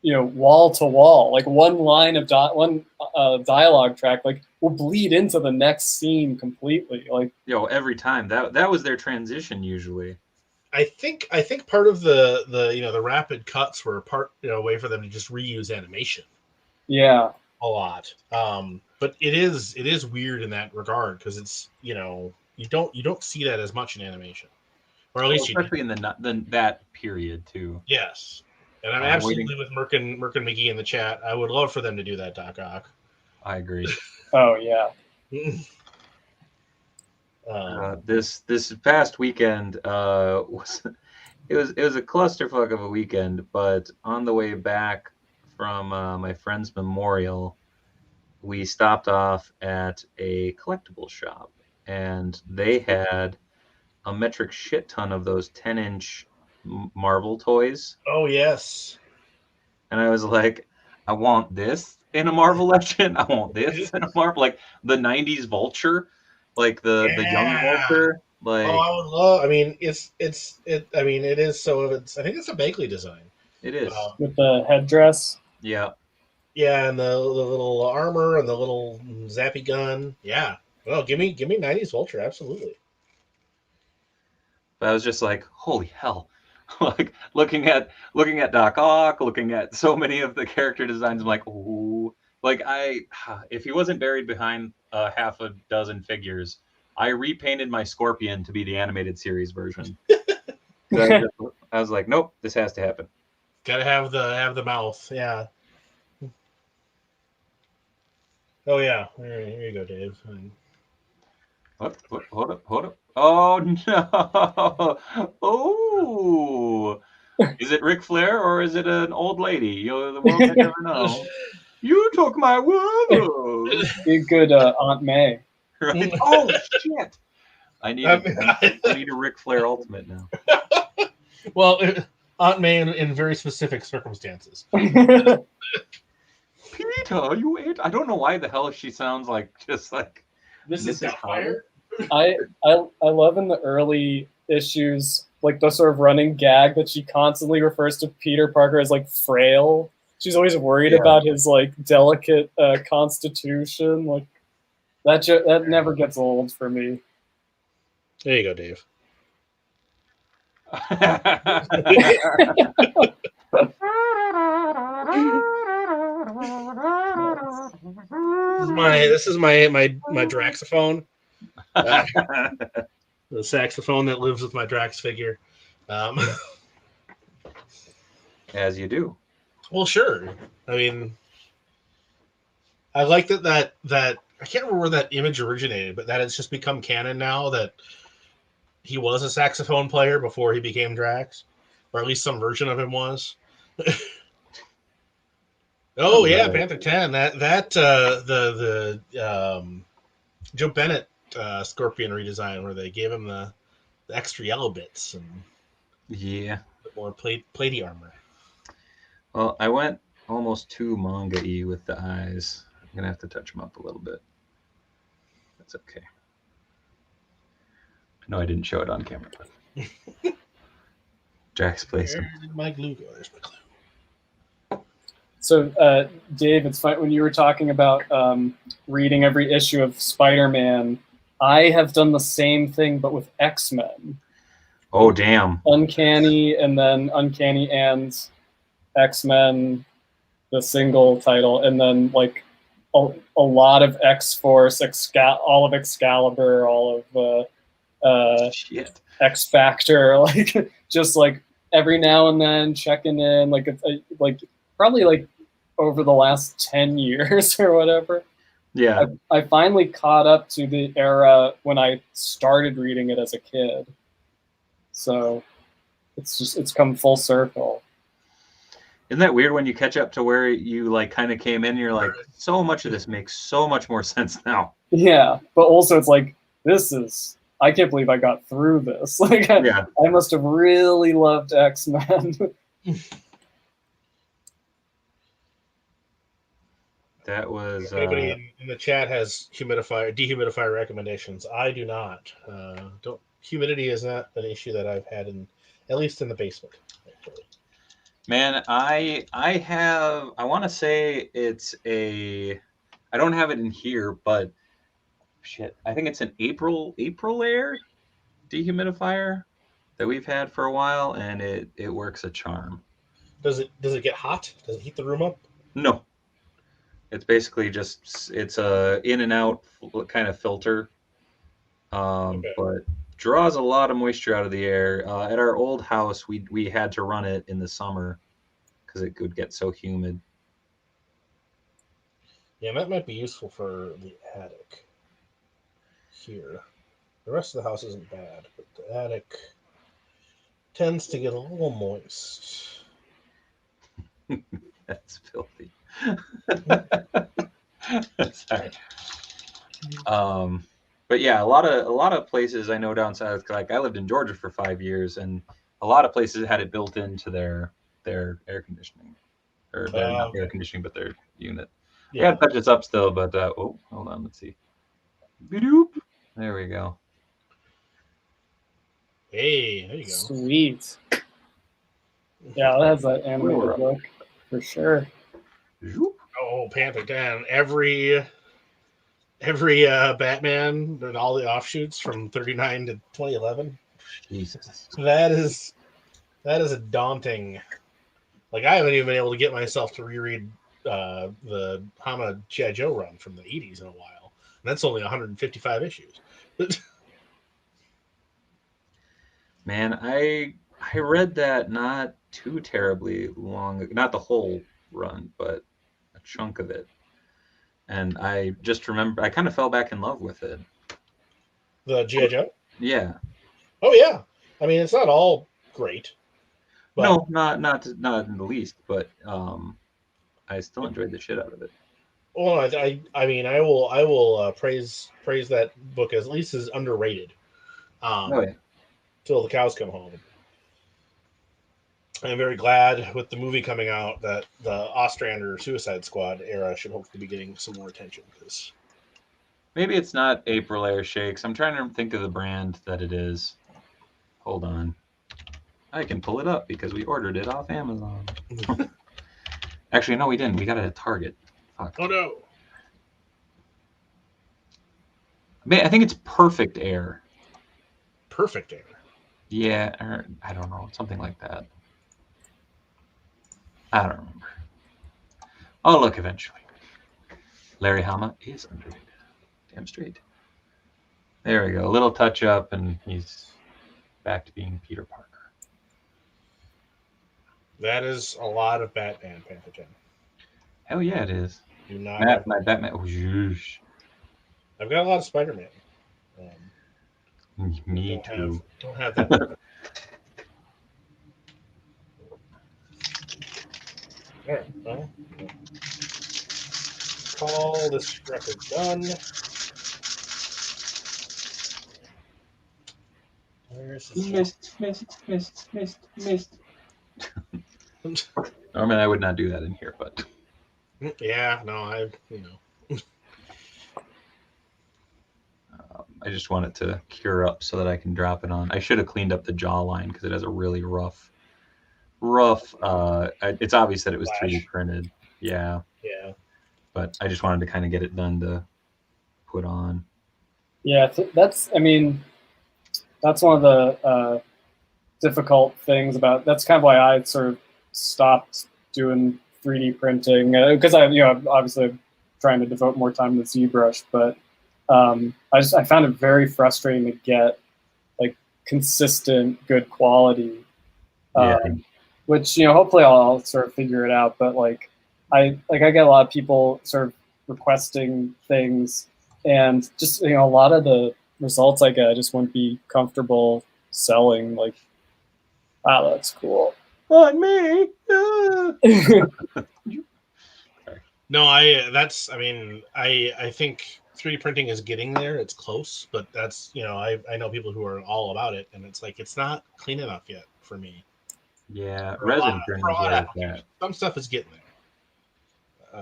wall to wall. Like one line of dialogue track like will bleed into the next scene completely. Like every time that was their transition usually. I think part of the rapid cuts were a way for them to just reuse animation. Yeah, a lot. But it is weird in that regard, because it's you don't see that as much in animation, or at least especially in that period too. Yes, and I'm absolutely with Merk and McGee in the chat. I would love for them to do that, Doc Ock. I agree. Oh yeah. This past weekend was a clusterfuck of a weekend, but on the way back from my friend's memorial, we stopped off at a collectible shop, and they had a metric shit ton of those 10-inch Marvel toys. Oh yes. And I was like, I want this in a Marvel Legend. I want this in a Marvel, like the 90s Vulture. Like the young Vulture, Like, I would love. I mean, I mean, it is. So it's. I think it's a Bagley design. it is. With the headdress. Yeah. Yeah, and the little armor and the little zappy gun. Yeah. Well, give me 90s Vulture, absolutely. But I was just like, holy hell. Like looking at Doc Ock, looking at so many of the character designs, I'm like, ooh. Like if he wasn't buried behind half a dozen figures, I repainted my Scorpion to be the animated series version. I was like, nope, this has to happen. Gotta have the mouth, yeah. Oh yeah, here you go, Dave. Hold up. Oh no! Oh, is it Ric Flair or is it an old lady? The world may never know. You took my world. Be good, Aunt May. Right? Oh shit! I need a Ric Flair Ultimate now. Well, Aunt May in very specific circumstances. Peter, you ate. I don't know why the hell she sounds like just like Mrs. Doubtfire. I love in the early issues, like the sort of running gag that she constantly refers to Peter Parker as like frail. She's always worried about his like delicate constitution. Like that never gets old for me. There you go, Dave. This is my Draxophone. The saxophone that lives with my Drax figure. As you do. Well, sure. I mean, I like that I can't remember where that image originated, but that it's just become canon now that he was a saxophone player before he became Drax, or at least some version of him was. Oh yeah, Panther 10. The Joe Bennett Scorpion redesign where they gave him the extra yellow bits and a bit more platey armor. Well, I went almost too manga-y with the eyes. I'm gonna have to touch them up a little bit. That's okay. I know I didn't show it on camera, but Jack's placing. Where did my glue go? There's my glue. So, Dave, it's fun when you were talking about reading every issue of Spider-Man. I have done the same thing, but with X-Men. Oh, damn. Uncanny, and then Uncanny and X-Men, the single title, and then like a lot of X-Force, all of Excalibur, all of Shit. X-Factor, like just like every now and then checking in, like probably like over the last 10 years or whatever. Yeah. I finally caught up to the era when I started reading it as a kid. So it's come full circle. Isn't that weird when you catch up to where you like kind of came in and you're like, so much of this makes so much more sense now. Yeah, but also it's like, I can't believe I got through this. Like, I must have really loved X-Men. That was. Anybody in the chat has dehumidifier recommendations. I do not. Humidity is not an issue that I've had at least in the basement. Actually. Man, I want to say I don't have it in here, but shit, I think it's an April Air dehumidifier that we've had for a while, and it works a charm. Does it get hot? Does it heat the room up? No. It's basically just it's a in and out kind of filter, but draws a lot of moisture out of the air. At our old house, we had to run it in the summer because it could get so humid. Yeah, that might be useful for the attic here. The rest of the house isn't bad, but the attic tends to get a little moist. That's filthy. Sorry. But yeah, a lot of places I know down south, like I lived in Georgia for 5 years, and a lot of places had it built into their air conditioning, or their not air conditioning, but their unit. Yeah. I gotta touch this up still, but hold on, let's see. There we go. Hey, there you go. Sweet. Yeah, that has that animated look for sure. Oh, Panther Dan. Every Batman and all the offshoots from 39 to 2011. Jesus. That is a daunting. Like, I haven't even been able to get myself to reread the Hama G.I. Joe run from the 80s in a while. And that's only 155 issues. Man, I read that not too terribly long, not the whole run, but a chunk of it. And I just remember I kind of fell back in love with it. The G.I. Joe? Yeah. Oh, yeah. I mean, it's not all great. But No, not in the least, but I still enjoyed the shit out of it. Well, I mean, I will praise that book at least as underrated. Oh yeah. Till the cows come home. I'm very glad with the movie coming out that the Ostrander Suicide Squad era should hopefully be getting some more attention. Because maybe it's not April Air Shakes. I'm trying to think of the brand that it is. Hold on. I can pull it up because we ordered it off Amazon. Actually, no, we didn't. We got it at Target. Fuck. Oh no. I think it's Perfect Air. Perfect Air. Yeah, or I don't know, something like that. I don't remember. I'll look eventually. Larry Hama is underrated. Damn straight. There we go. A little touch up, and he's back to being Peter Parker. That is a lot of Batman, Panther. Hell yeah, it is. Do not my Batman. Oh, I've got a lot of Spider-Man. Me too. Don't have that. All right. Well, call this record done. Where's this? Missed. Normally, I would not do that in here, but Yeah, no, I just want it to cure up so that I can drop it on. I should have cleaned up the jawline because it has a really rough. It's obvious that it was 3D printed. Yeah. Yeah. But I just wanted to kind of get it done to put on. Yeah, that's one of the difficult things about. That's kind of why I sort of stopped doing 3D printing because obviously trying to devote more time to ZBrush, but I found it very frustrating to get like consistent good quality. Which hopefully I'll sort of figure it out. But I get a lot of people sort of requesting things, and just a lot of the results I get I just wouldn't be comfortable selling. Like, wow, that's cool. On me. No, I think 3D printing is getting there. It's close, but that's I know people who are all about it, and it's like it's not clean enough yet for me. Yeah, resin printing is where it's at. Some stuff is getting there.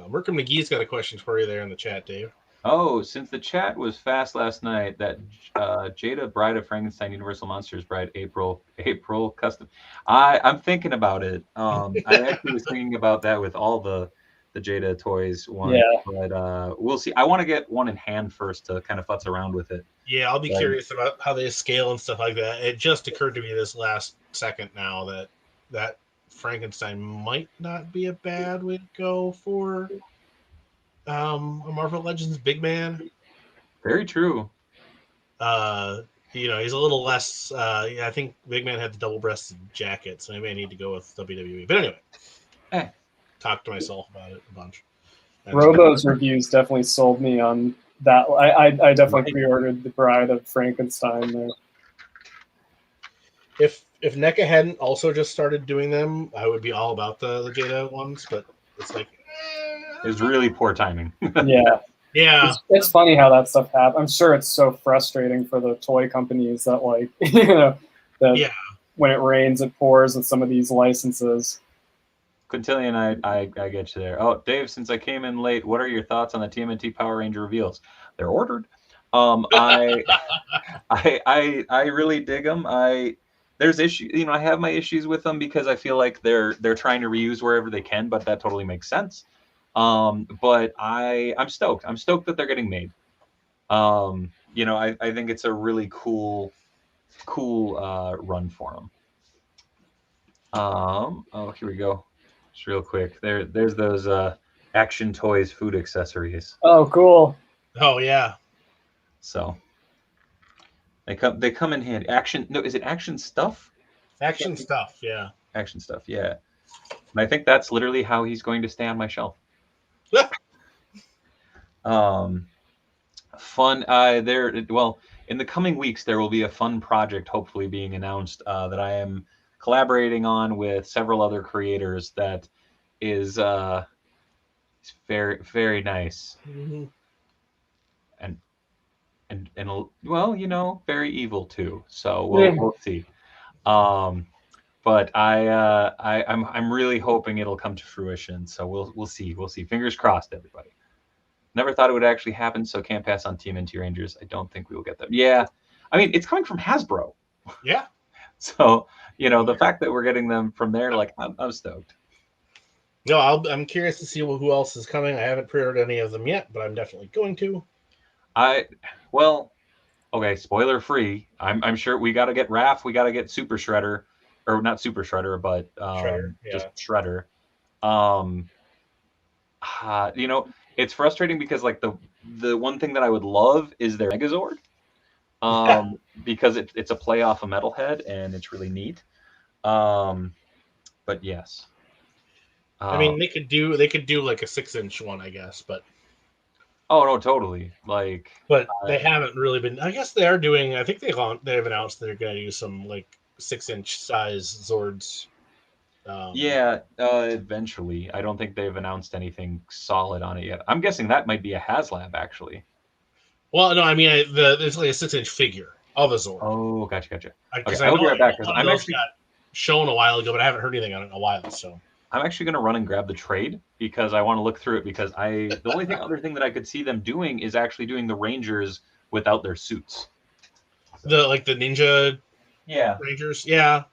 Merkin McGee's got a question for you there in the chat, Dave. Oh, since the chat was fast last night, that Jada Bride of Frankenstein Universal Monsters Bride April custom. I'm thinking about it. I actually was thinking about that with all the Jada toys one. Yeah. But we'll see. I want to get one in hand first to kind of futz around with it. Yeah, I'll be curious about how they scale and stuff like that. It just occurred to me this last second now that Frankenstein might not be a bad way to go for a Marvel Legends big man. Very true. He's a little less. I think Big Man had the double-breasted jacket, so maybe I need to go with WWE. But anyway, talk to myself about it a bunch. Robo's reviews definitely sold me on that. I definitely pre-ordered the Bride of Frankenstein there. If NECA hadn't also just started doing them, I would be all about the Jada ones. But it's like it's really poor timing. Yeah. It's funny how that stuff happens. I'm sure it's so frustrating for the toy companies that when it rains, it pours with some of these licenses. Quintillion, I get you there. Oh, Dave, since I came in late, what are your thoughts on the TMNT Power Ranger reveals? They're ordered. I really dig them. There's issues, I have my issues with them because I feel like they're trying to reuse wherever they can, but that totally makes sense. But I'm stoked. I'm stoked that they're getting made. I think it's a really cool run for them. Oh, here we go. Just real quick. There's those Action Toys food accessories. Oh, cool. Oh yeah. So they come in handy. Is it Action Stuff? Action Stuff, yeah. Action Stuff, yeah. And I think that's literally how he's going to stay on my shelf. Fun. In the coming weeks, there will be a fun project hopefully being announced that I am collaborating on with several other creators that is very, very nice. Mm-hmm. And well, very evil too. So we'll see. But I'm really hoping it'll come to fruition. So we'll see. We'll see. Fingers crossed, everybody. Never thought it would actually happen, so can't pass on TMNT Rangers. I don't think we will get them. Yeah, I mean it's coming from Hasbro. Yeah. So the fact that we're getting them from there, like I'm stoked. No, I'm curious to see who else is coming. I haven't pre-ordered any of them yet, but I'm definitely going to. Okay, spoiler free. I'm sure we got to get Raph. We got to get Super Shredder, or not Super Shredder, but Shredder, yeah. Just Shredder. It's frustrating because like the one thing that I would love is their Megazord, because it's a play off a Metalhead and it's really neat. But yes. I mean, they could do like a 6-inch one, I guess, but. Oh no, totally. But they haven't really been. I guess they are doing. I think they've announced they're going to do some like 6-inch size Zords. Eventually. I don't think they've announced anything solid on it yet. I'm guessing that might be a HasLab actually. Well, no, I mean there's like a 6-inch figure of a Zord. Oh, gotcha. Okay, I'll be right back because I'm actually got shown a while ago, but I haven't heard anything on it in a while. So I'm actually going to run and grab the trade because I want to look through it because the only other thing that I could see them doing is actually doing the Rangers without their suits. The Ninja Rangers, yeah.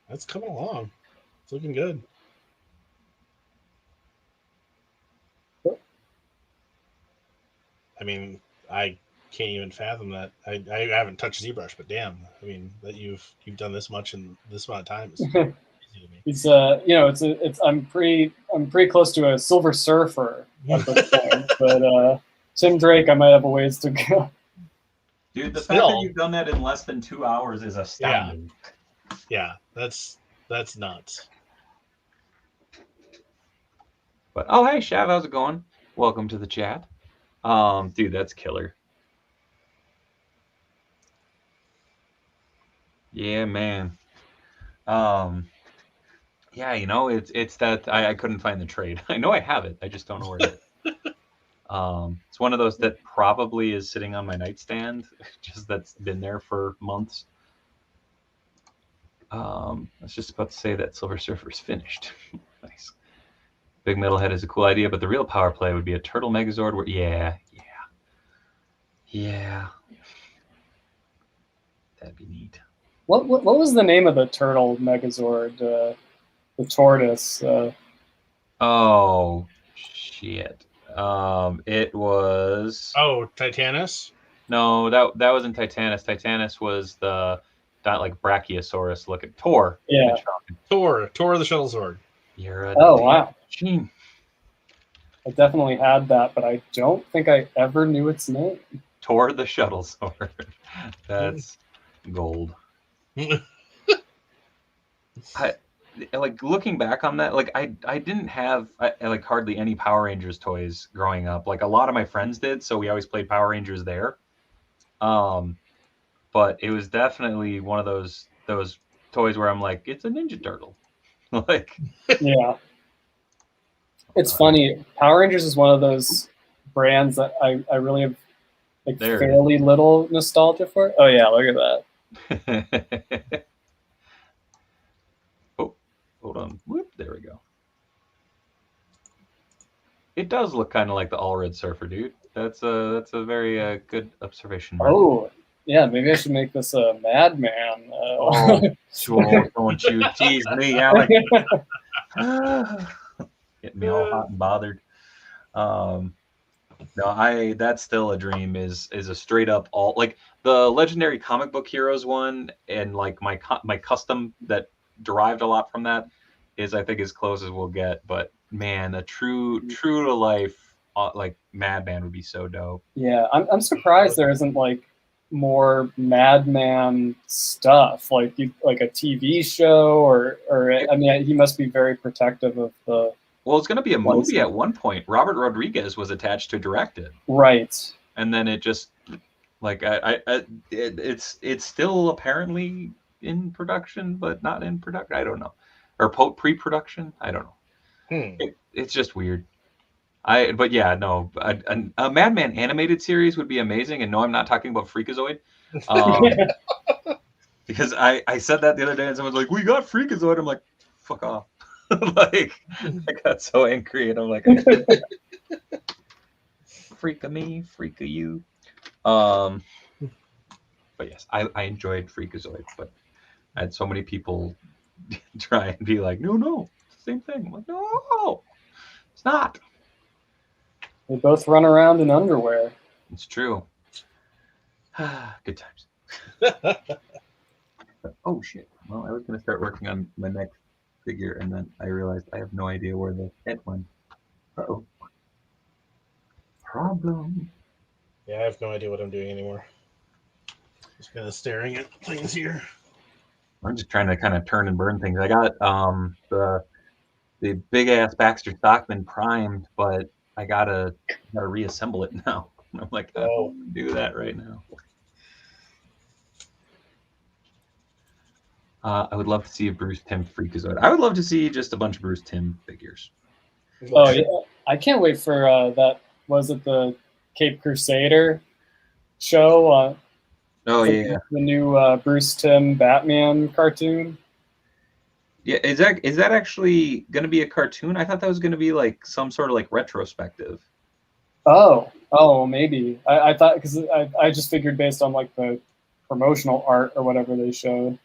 That's coming along. It's looking good. I mean, I can't even fathom that. I haven't touched ZBrush, but damn, I mean that you've done this much in this amount of time is crazy to me. It's I'm pretty close to a Silver Surfer at this point, but Tim Drake, I might have a ways to go. Dude, the fact that you've done that in less than 2 hours is astounding. Yeah, that's nuts. But oh hey Shav, how's it going? Welcome to the chat. Dude, that's killer. Yeah, man. Yeah, it's that I couldn't find the trade. I know I have it. I just don't know where it is. It's one of those that probably is sitting on my nightstand, just that's been there for months. I was just about to say that Silver Surfer's finished. Nice. Big Metalhead is a cool idea, but the real power play would be a Turtle Megazord where yeah. That'd be neat. What was the name of the Turtle Megazord? The tortoise. Oh shit. It was. Oh, Titanus? No, that wasn't Titanus. Titanus was the like Brachiosaurus looking Tor. Yeah. Tor the Shuttle Sword. You're a wow. Machine. I definitely had that, but I don't think I ever knew its name. Tor the Shuttle Sword. That's gold. Like looking back on that, like I didn't have like hardly any Power Rangers toys growing up. Like a lot of my friends did, so we always played Power Rangers there. But it was definitely one of those toys where I'm like, it's a Ninja Turtle. Like yeah. It's funny. Power Rangers is one of those brands that I really have like fairly little nostalgia for. Oh yeah, look at that. Oh, hold on. Whoop, there we go. It does look kind of like the All Red Surfer, dude. That's a very good observation. Mark. Oh, yeah, maybe I should make this a madman. Oh, Joel, don't you tease me, Alex. Get me all hot and bothered. No, that's still a dream. Is a straight up all like the legendary comic book heroes one, and like my custom that derived a lot from that is I think as close as we'll get. But man, a true to life like Madman would be so dope. Yeah, I'm surprised there isn't like more Madman stuff, like a TV show or I mean, he must be very protective of the. Well, it's going to be a movie at one point. Robert Rodriguez was attached to direct it, right? And then it just like it's still apparently in production, but not in production. I don't know, or pre-production. I don't know. It's just weird. But yeah, no, a Madman animated series would be amazing. And no, I'm not talking about Freakazoid. Because I said that the other day and someone's like, we got Freakazoid. I'm like, fuck off. Like, I got so angry and I'm like, freak of me, freak of you. But yes, I enjoyed Freakazoid, but I had so many people try and be like, no, it's the same thing. I'm like, no, it's not. They both run around in underwear. It's true. Good times. Oh shit. Well, I was gonna start working on my next figure and then I realized I have no idea where the head went. Uh-oh. Problem. Yeah, I have no idea what I'm doing anymore. Just kind of staring at things here. I'm just trying to kind of turn and burn things. I got the big ass Baxter Stockman primed, but I gotta reassemble it now. I'm like, I don't want to do that right now. I would love to see a Bruce Timm Freakazoid. I would love to see just a bunch of Bruce Timm figures. Oh yeah, I can't wait for that. Was it the Cape Crusader show? The new Bruce Timm Batman cartoon. Yeah, is that actually going to be a cartoon? I thought that was going to be like some sort of like retrospective. Oh, maybe. I thought because I just figured based on like the promotional art or whatever they showed.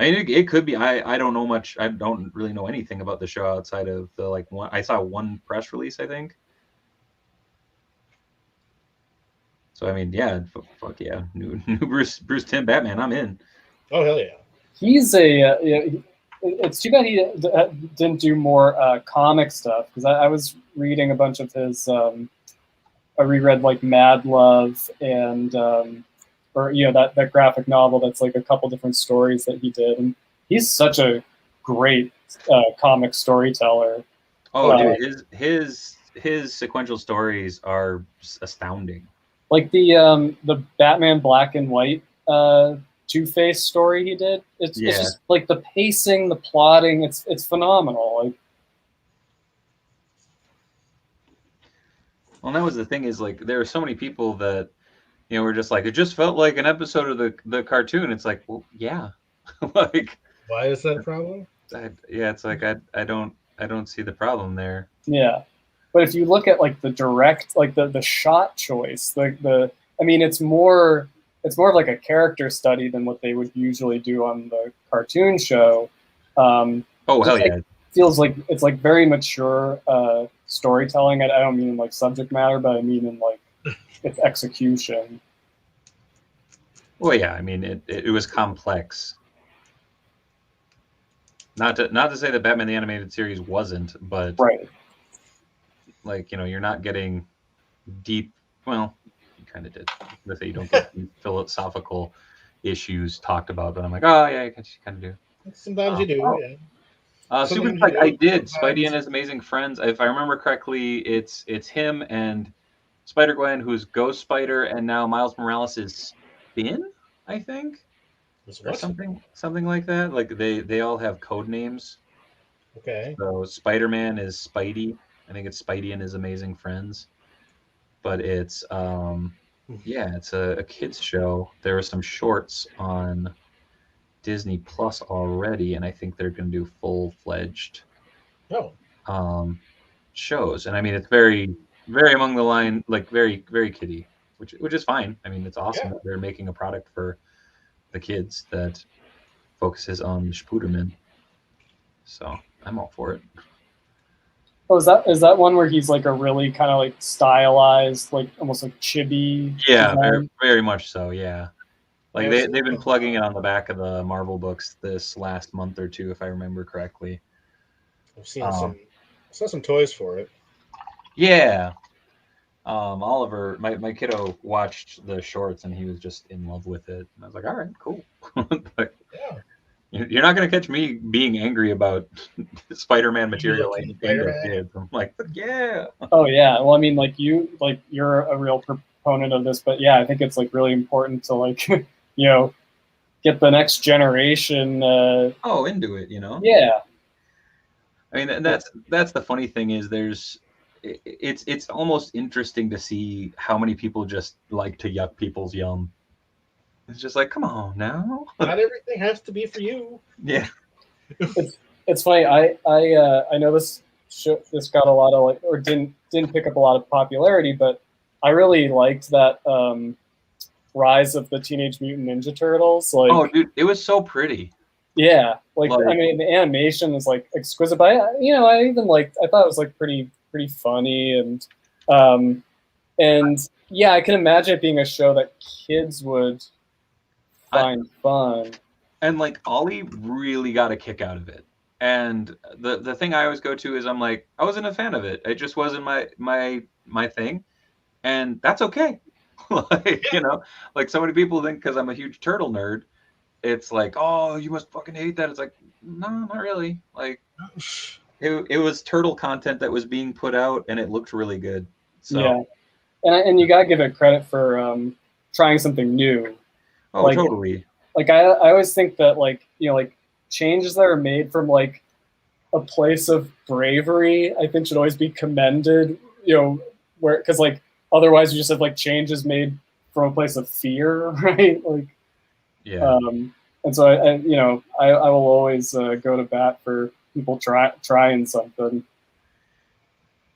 I mean, it could be. I don't know much. I don't really know anything about the show outside of the like one. I saw one press release, I think. So I mean, yeah, fuck yeah, new Bruce Timm Batman. I'm in. Oh hell yeah. He's it's too bad he didn't do more comic stuff because I was reading a bunch of his. I reread like Mad Love and. Or that graphic novel that's like a couple different stories that he did, and he's such a great comic storyteller. Oh, dude, his sequential stories are astounding. Like the Batman Black and White Two-Face story he did. It's just like the pacing, the plotting. It's phenomenal. Like, well, that was the thing is like there are so many people that. We're just like, it just felt like an episode of the cartoon. It's like, well, yeah. Like, why is that a problem? It's like I don't see the problem there. Yeah, but if you look at like the direct, like the shot choice, I mean, it's more of like a character study than what they would usually do on the cartoon show. Oh hell yeah! Feels like it's like very mature storytelling. I don't mean in like subject matter, but I mean in like. Its execution. Well, yeah, I mean it was complex. Not to say that Batman the Animated Series wasn't, but right. Like you're not getting deep. Well, you kind of did. Let's say you don't get philosophical issues talked about, but I'm like, oh yeah, you kind of do. Sometimes you do. Yeah. Super Spidey, I did. Spidey and His Amazing Friends. If I remember correctly, it's him and. Spider-Gwen, who's Ghost Spider, and now Miles Morales is Spin, I think, or something like that. Like they all have code names. Okay. So Spider-Man is Spidey. I think it's Spidey and His Amazing Friends. But it's it's a kids show. There are some shorts on Disney Plus already, and I think they're going to do full-fledged. shows, and I mean it's very very among the line, like very very kiddie, which is fine. I mean it's awesome that they're making a product for the kids that focuses on Spooderman. So I'm all for it. Oh, is that one where he's like a really kind of like stylized, like almost like chibi? Yeah, design? very much so. Yeah, like they've been plugging it on the back of the Marvel books this last month or two, if I remember correctly. I've seen some toys for it. Yeah. Oliver, my kiddo watched the shorts and he was just in love with it. And I was like, all right, cool. Like, you're not going to catch me being angry about Spider-Man material aimed at kids. I'm like, yeah. Oh yeah. Well, I mean, like you're a real proponent of this, but yeah, I think it's like really important to like, get the next generation. Into it, Yeah. I mean, and that's the funny thing is it's almost interesting to see how many people just like to yuck people's yum. It's just like, come on now. Not everything has to be for you. Yeah. It's funny. I know this got a lot of like, or didn't pick up a lot of popularity, but I really liked that Rise of the Teenage Mutant Ninja Turtles. Like, oh, dude, it was so pretty. Yeah, like I mean, the animation is like exquisite, but I thought it was like pretty funny, and yeah, I can imagine it being a show that kids would find fun. And like Ollie really got a kick out of it. And the thing I always go to is I'm like, I wasn't a fan of it. It just wasn't my thing, and that's okay. Like like so many people think because I'm a huge turtle nerd, it's like, oh, you must fucking hate that. It's like, no, not really. Like, it was turtle content that was being put out, and it looked really good. So yeah, and you gotta give it credit for trying something new. Oh, like, totally. Like I always think that like changes that are made from like a place of bravery, I think should always be commended. Where because like otherwise you just have like changes made from a place of fear, right? Like. Yeah. And so I will always go to bat for people trying something.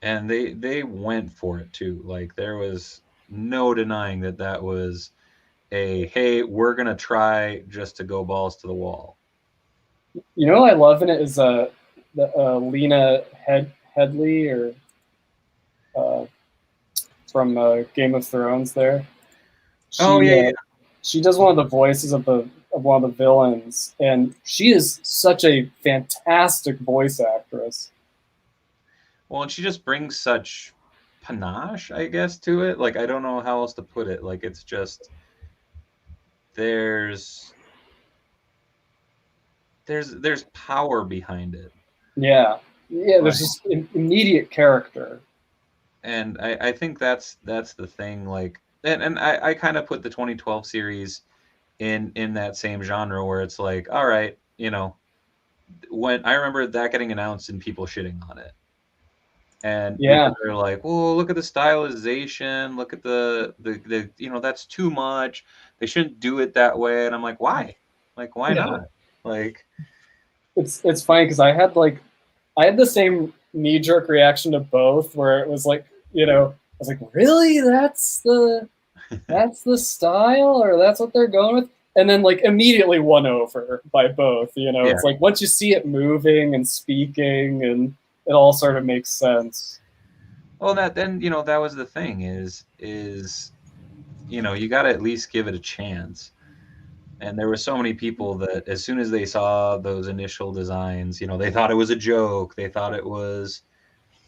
And they went for it too. Like there was no denying that was hey, we're gonna try just to go balls to the wall. What I love in it is Lena Headley or from Game of Thrones. There. She does one of the voices of one of the villains, and she is such a fantastic voice actress. Well, and she just brings such panache, I guess, to it. Like I don't know how else to put it. Like it's just there's power behind it. Yeah, there's just immediate character. And I think that's the thing. Like, and I kind of put the 2012 series in that same genre where it's like, all right, when I remember that getting announced and people shitting on it. And they're like, well, look at the stylization, look at the that's too much. They shouldn't do it that way. And I'm like, why? Like, why not? Like, it's funny because I had the same knee-jerk reaction to both, where it was like, I was like, really? That's the style, or that's what they're going with? And then like immediately won over by both. It's like once you see it moving and speaking, and it all sort of makes sense. Well, that was the thing is you got to at least give it a chance. And there were so many people that as soon as they saw those initial designs, they thought it was a joke. They thought it was,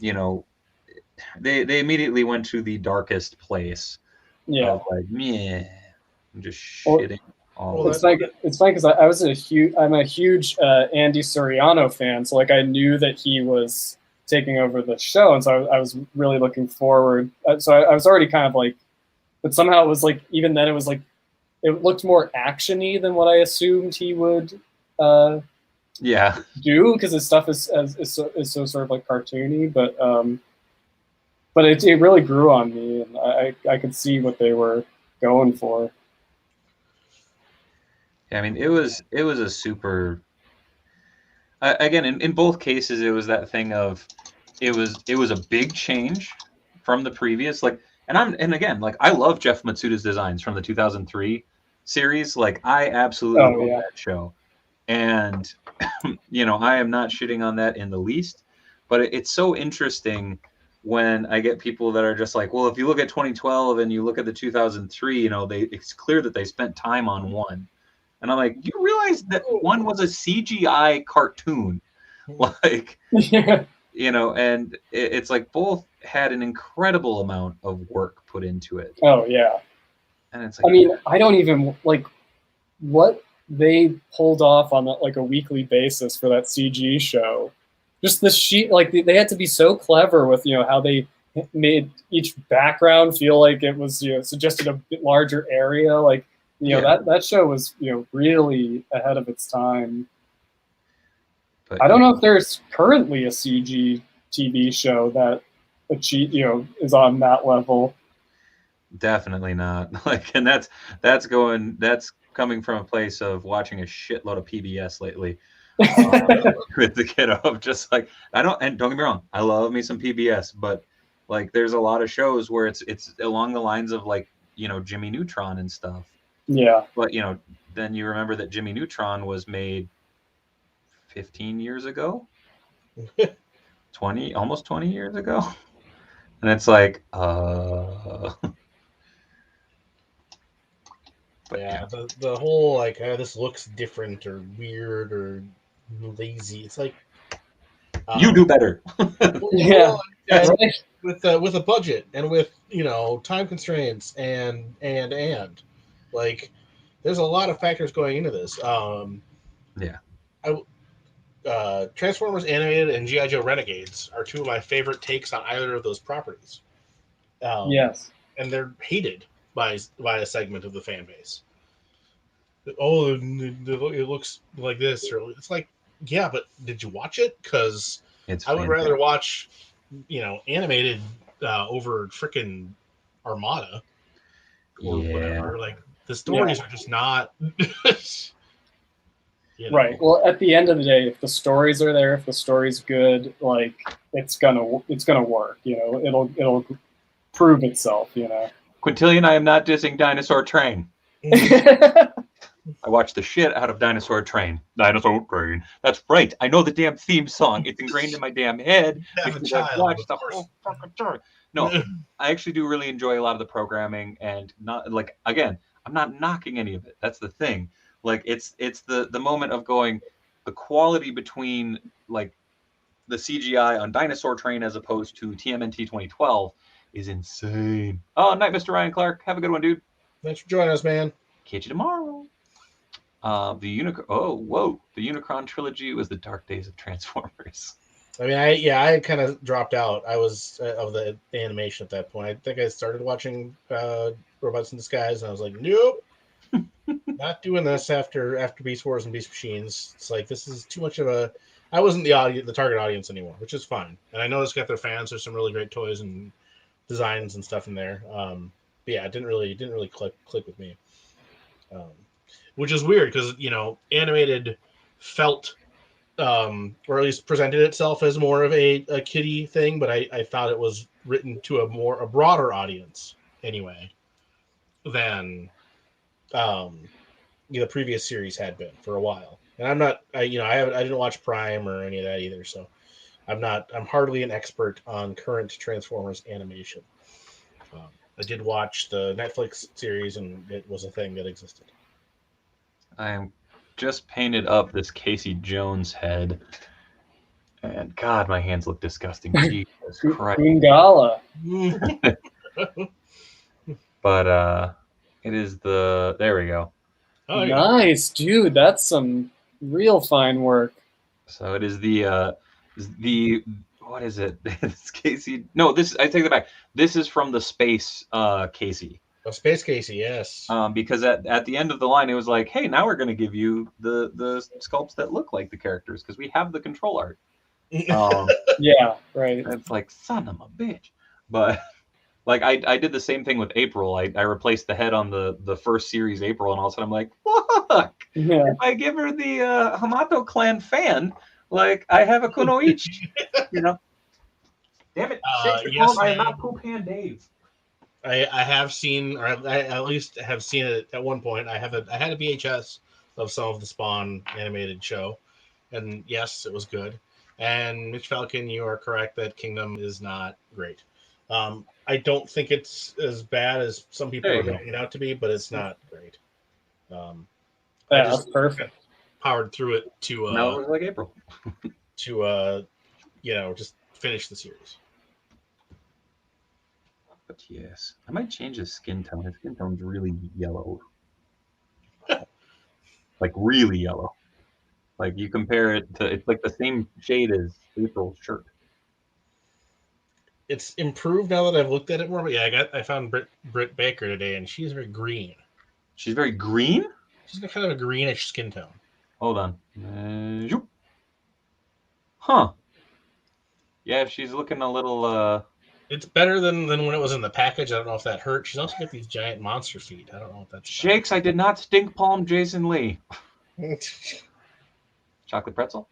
they immediately went to the darkest place. Yeah. Of like, meh, I'm just shitting. It's funny because I'm a huge Andy Soriano fan, so like I knew that he was taking over the show, and so I was really looking forward. So I was already kind of like, but somehow it was like even then it was like it looked more actiony than what I assumed he would do, because his stuff is so sort of like cartoony, but it really grew on me, and I could see what they were going for. I mean, it was a super. Again, in both cases, it was that thing of it was a big change from the previous. Like, and again, like I love Jeff Matsuda's designs from the 2003 series. Like I absolutely love that show, and I am not shitting on that in the least. But it's so interesting when I get people that are just like, well, if you look at 2012 and you look at the 2003, it's clear that they spent time on one. And I'm like, you realize that one was a CGI cartoon, like, and it's like both had an incredible amount of work put into it. Oh yeah. And it's like, I mean, I don't even like what they pulled off on like a weekly basis for that CG show. Just the sheet, like they had to be so clever with how they made each background feel like it was suggested a bit larger area. Like that show was really ahead of its time. But, I don't know if there's currently a CG TV show that is on that level. Definitely not. Like, and that's coming from a place of watching a shitload of PBS lately. With the kid of just like and don't get me wrong, I love me some PBS, but like there's a lot of shows where it's along the lines of like Jimmy Neutron and stuff. Yeah. But then you remember that Jimmy Neutron was made 15 years ago, 20 almost 20 years ago, and it's like But yeah, the whole like this looks different or weird or lazy. It's like you do better. Yeah, with a budget and with time constraints and like there's a lot of factors going into this. Transformers Animated and G.I. Joe Renegades are two of my favorite takes on either of those properties. Yes, and they're hated by a segment of the fan base. Oh, it looks like this, or it's like, yeah, but did you watch it? Because I would rather watch, animated over freaking Armada or whatever. Like the stories are just not. Right. Well, at the end of the day, if the stories are there, if the story's good, like it's gonna work. It'll prove itself. Quintillion, I am not dissing Dinosaur Train. I watched the shit out of Dinosaur Train. Dinosaur Train. That's right. I know the damn theme song. It's ingrained in my damn head because I've watched the whole fucking story. No, I actually do really enjoy a lot of the programming, and not like again, I'm not knocking any of it. That's the thing. Like it's the moment of going, the quality between like the CGI on Dinosaur Train as opposed to TMNT 2012 is insane. Oh, night, Mr. Ryan Clark. Have a good one, dude. Thanks for joining us, man. Catch you tomorrow. The Unicron trilogy was the dark days of Transformers. I mean, I kind of dropped out. I was of the animation at that point. I think I started watching Robots in Disguise, and I was like, nope, not doing this after Beast Wars and Beast Machines. It's like this is too much of a. I wasn't the target audience anymore, which is fine. And I know it's got their fans. There's some really great toys and designs and stuff in there. But yeah, it didn't really click with me. Which is weird because animated felt or at least presented itself as more of a kiddie thing, but I thought it was written to a broader audience anyway than the previous series had been for a while. And I'm not I didn't watch Prime or any of that either, so I'm hardly an expert on current Transformers animation. I did watch the Netflix series, and it was a thing that existed. I am just painted up this Casey Jones head, and God, my hands look disgusting. Jesus Christ. Gala. But it is there we go. Oh, nice, dude. That's some real fine work. So it is the what is it? It's Casey. No, I take that back. This is from the Space Casey. Oh, Space Casey, yes. Because at the end of the line, it was like, hey, now we're going to give you the sculpts that look like the characters because we have the control art. Yeah, right. It's like, son of a bitch. But like I did the same thing with April. I replaced the head on the first series April, and all of a sudden I'm like, fuck. Yeah. If I give her the Hamato clan fan, like I have a Kunoichi, Damn it! Shakes yes, I am not Poop Hand Dave. I have seen, or I at least have seen it at one point. I had a VHS of some of the Spawn animated show, and yes, it was good. And Mitch Falcon, you are correct that Kingdom is not great. I don't think it's as bad as some people are making it out to be, but it's not great. Yeah, that's perfect. Powered through it to now it was like April to just finish the series. But yes, I might change his skin tone. His skin tone's really yellow. Like really yellow. Like you compare it to, it's like the same shade as April's shirt. It's improved now that I've looked at it more. But yeah, I found Britt Baker today, and she's very green. She's very green? She's got kind of a greenish skin tone. Hold on. Huh. Yeah, she's looking a little... It's better than when it was in the package. I don't know if that hurt. She's also got these giant monster feet. I don't know if that's... Shakes, I did not stink palm Jason Lee. Chocolate pretzel?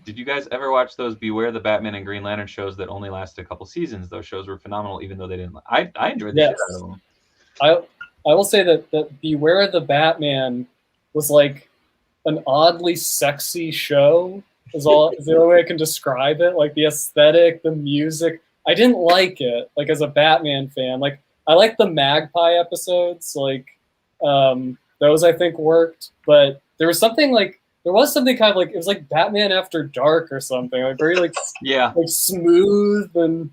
Did you guys ever watch those Beware the Batman and Green Lantern shows that only lasted a couple seasons? Those shows were phenomenal, even though they didn't... I enjoyed the shit out of them. I will say that Beware the Batman was like an oddly sexy show. Is the only way I can describe it. Like the aesthetic, the music. I didn't like it. Like as a Batman fan, like I like the Magpie episodes. Like those I think worked, but there was something kind of like it was like Batman After Dark or something. Like very like like smooth and.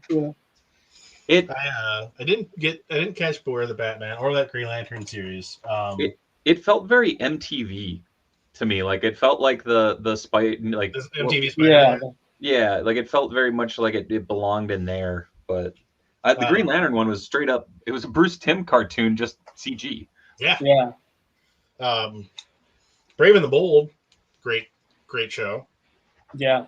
I didn't catch Beware the Batman or that Green Lantern series. It felt very MTV to me. Like it felt like the spy like MTV Spider-Man. Yeah, like it felt very much like it belonged in there. But the Green Lantern one was straight up. It was a Bruce Timm cartoon, just CG. Yeah. Brave and the Bold, great show. Yeah,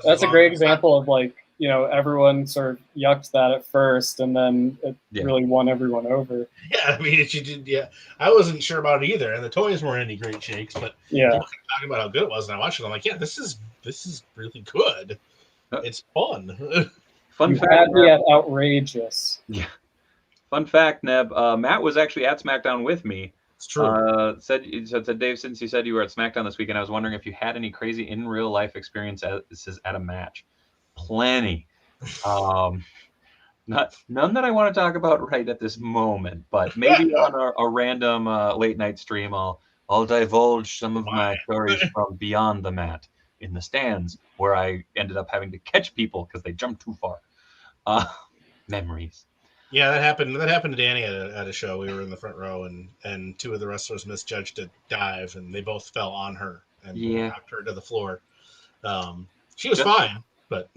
that's a great example of like. Everyone sort of yucked that at first, and then it really won everyone over. Yeah, I mean, I wasn't sure about it either, and the toys weren't any great shakes, but talking about how good it was, and I watched it, I'm like, yeah, this is really good. It's fun. Fun fact, at outrageous. Yeah. Fun fact, Neb. Matt was actually at SmackDown with me. It's true. Said Dave, since you said you were at SmackDown this weekend, I was wondering if you had any crazy in real life experience at a match. Plenty. None that I want to talk about right at this moment, but maybe on a random late night stream I'll divulge some of my stories from beyond the mat in the stands where I ended up having to catch people because they jumped too far. Memories. Yeah, that happened to Danny at a show. We were in the front row and two of the wrestlers misjudged a dive and they both fell on her and knocked her to the floor. She was fine. But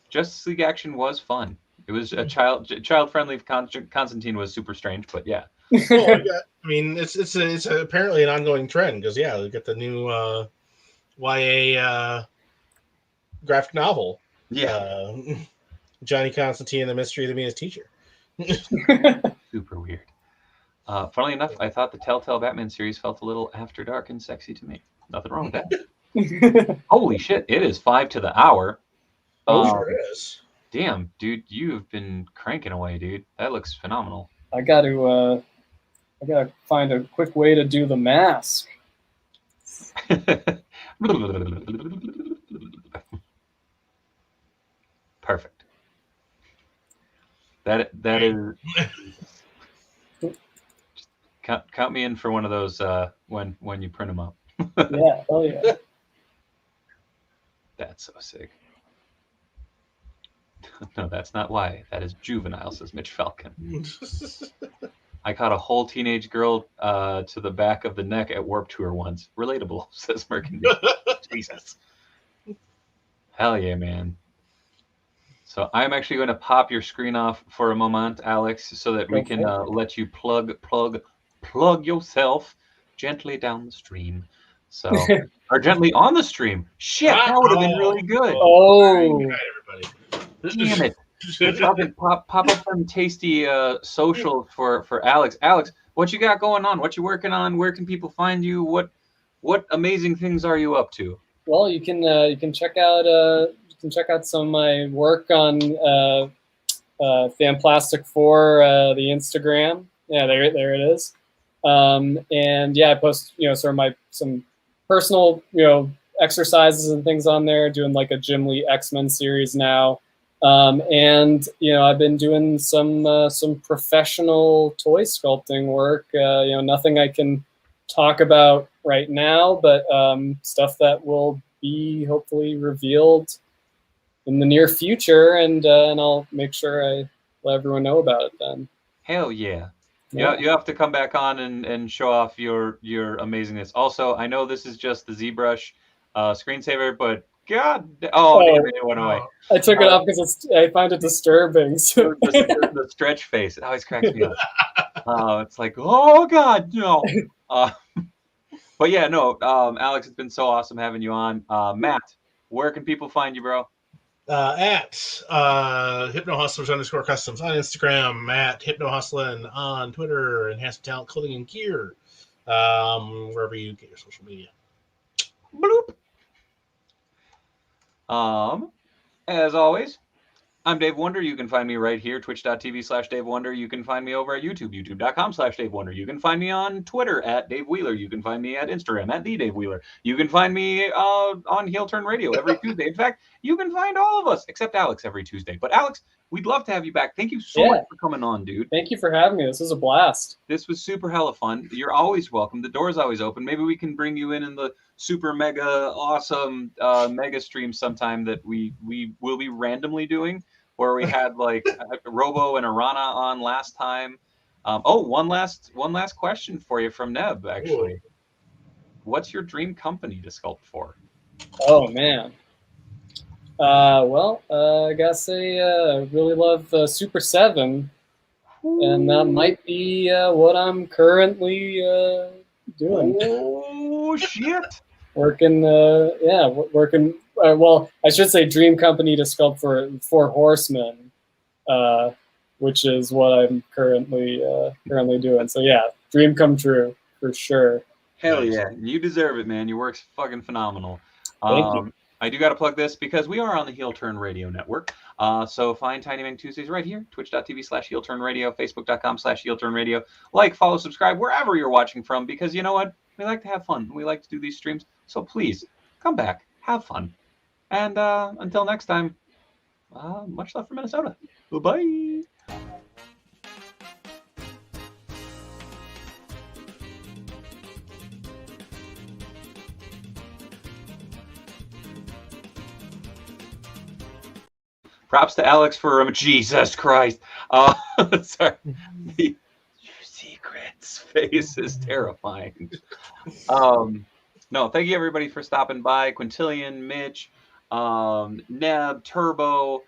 Justice League action was fun. It was a child-friendly. Constantine was super strange, but yeah. I mean, it's apparently an ongoing trend because we got the new YA graphic novel. Yeah, Johnny Constantine and the Mystery of the Meanest Teacher. Super weird. Funnily enough, I thought the Telltale Batman series felt a little after dark and sexy to me. Nothing wrong with that. Holy shit! It is 5 to the hour. Sure is. Damn, dude, you've been cranking away, dude. That looks phenomenal. I gotta find a quick way to do the mask. Perfect. That is. Count me in for one of those when you print them up. Yeah. Oh yeah. That's so sick. No, that's not why. That is juvenile, says Mitch Falcon. I caught a whole teenage girl to the back of the neck at Warped Tour once. Relatable, says Merkin. Jesus. Hell yeah, man. So I'm actually going to pop your screen off for a moment, Alex, so that we can let you plug yourself gently down the stream. So, or gently on the stream. Shit, that would have been really good. Oh. Good night, everybody. Damn it. Pop up some tasty social for Alex. Alex, what you got going on? What you working on? Where can people find you? What amazing things are you up to? well, you can check out some of my work on Fanplastic for the Instagram. Yeah, there it is. And yeah, I post sort of some personal exercises and things on there. Doing like a Jim Lee X-Men series now. And I've been doing some professional toy sculpting work. Nothing I can talk about right now, but stuff that will be hopefully revealed in the near future, and I'll make sure I let everyone know about it then. Hell yeah. You have to come back on and show off your amazingness. Also, I know this is just the ZBrush screensaver, but God, damn it, it went away. I took it off because I find it disturbing. So. The stretch face, it always cracks me up. It's like, oh God, no. But yeah, no, Alex, it's been so awesome having you on. Matt, where can people find you, bro? At HypnoHustlers_customs on Instagram, at HypnoHustlin on Twitter, Enhanced Talent Clothing and Gear, wherever you get your social media. Bloop. As always, I'm Dave Wonder. You can find me right here, twitch.tv/Dave Wonder. You can find me over at YouTube, youtube.com/Dave Wonder. You can find me on Twitter at Dave Wheeler. You can find me at Instagram at the Dave Wheeler. You can find me on Heel Turn Radio every Tuesday. In fact, you can find all of us except Alex every Tuesday. But Alex, we'd love to have you back. Thank you so much for coming on, dude. Thank you for having me. This was a blast. This was super hella fun. You're always welcome. The door's always open. Maybe we can bring you in the super mega awesome mega stream sometime that we will be randomly doing, where we had like Robo and Arana on last time. One last question for you from Neb, actually. Ooh. What's your dream company to sculpt for? Oh man. I gotta say, I really love Super 7, and that might be what I'm currently doing. Oh shit! working. Well, I should say dream company to sculpt for 4 Horsemen, which is what I'm currently doing. So yeah, dream come true for sure. Hell yeah, you deserve it, man. Your work's fucking phenomenal. Thank you. I do got to plug this because we are on the Heel Turn Radio Network. So find Tiny Meng Tuesdays right here, twitch.tv/Heel Turn Radio, facebook.com/Heel Turn Radio. Like, follow, subscribe wherever you're watching from, because you know what? We like to have fun. We like to do these streams. So please come back, have fun. And until next time, much love from Minnesota. Bye-bye. Props to Alex for Jesus Christ. Sorry. Your secrets face is terrifying. No, thank you everybody for stopping by. Quintillion, Mitch, Neb, Turbo,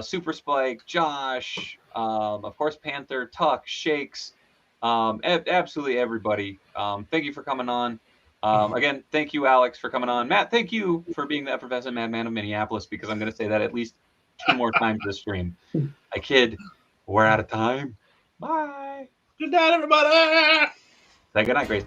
Super Spike, Josh, of course Panther, Tuck, Shakes, absolutely everybody. Thank you for coming on. Again, thank you, Alex, for coming on. Matt, thank you for being the effervescent madman of Minneapolis, because I'm going to say that at least 2 more times this stream. I kid. We're out of time. Bye. Good night, everybody. Say good night, Grace.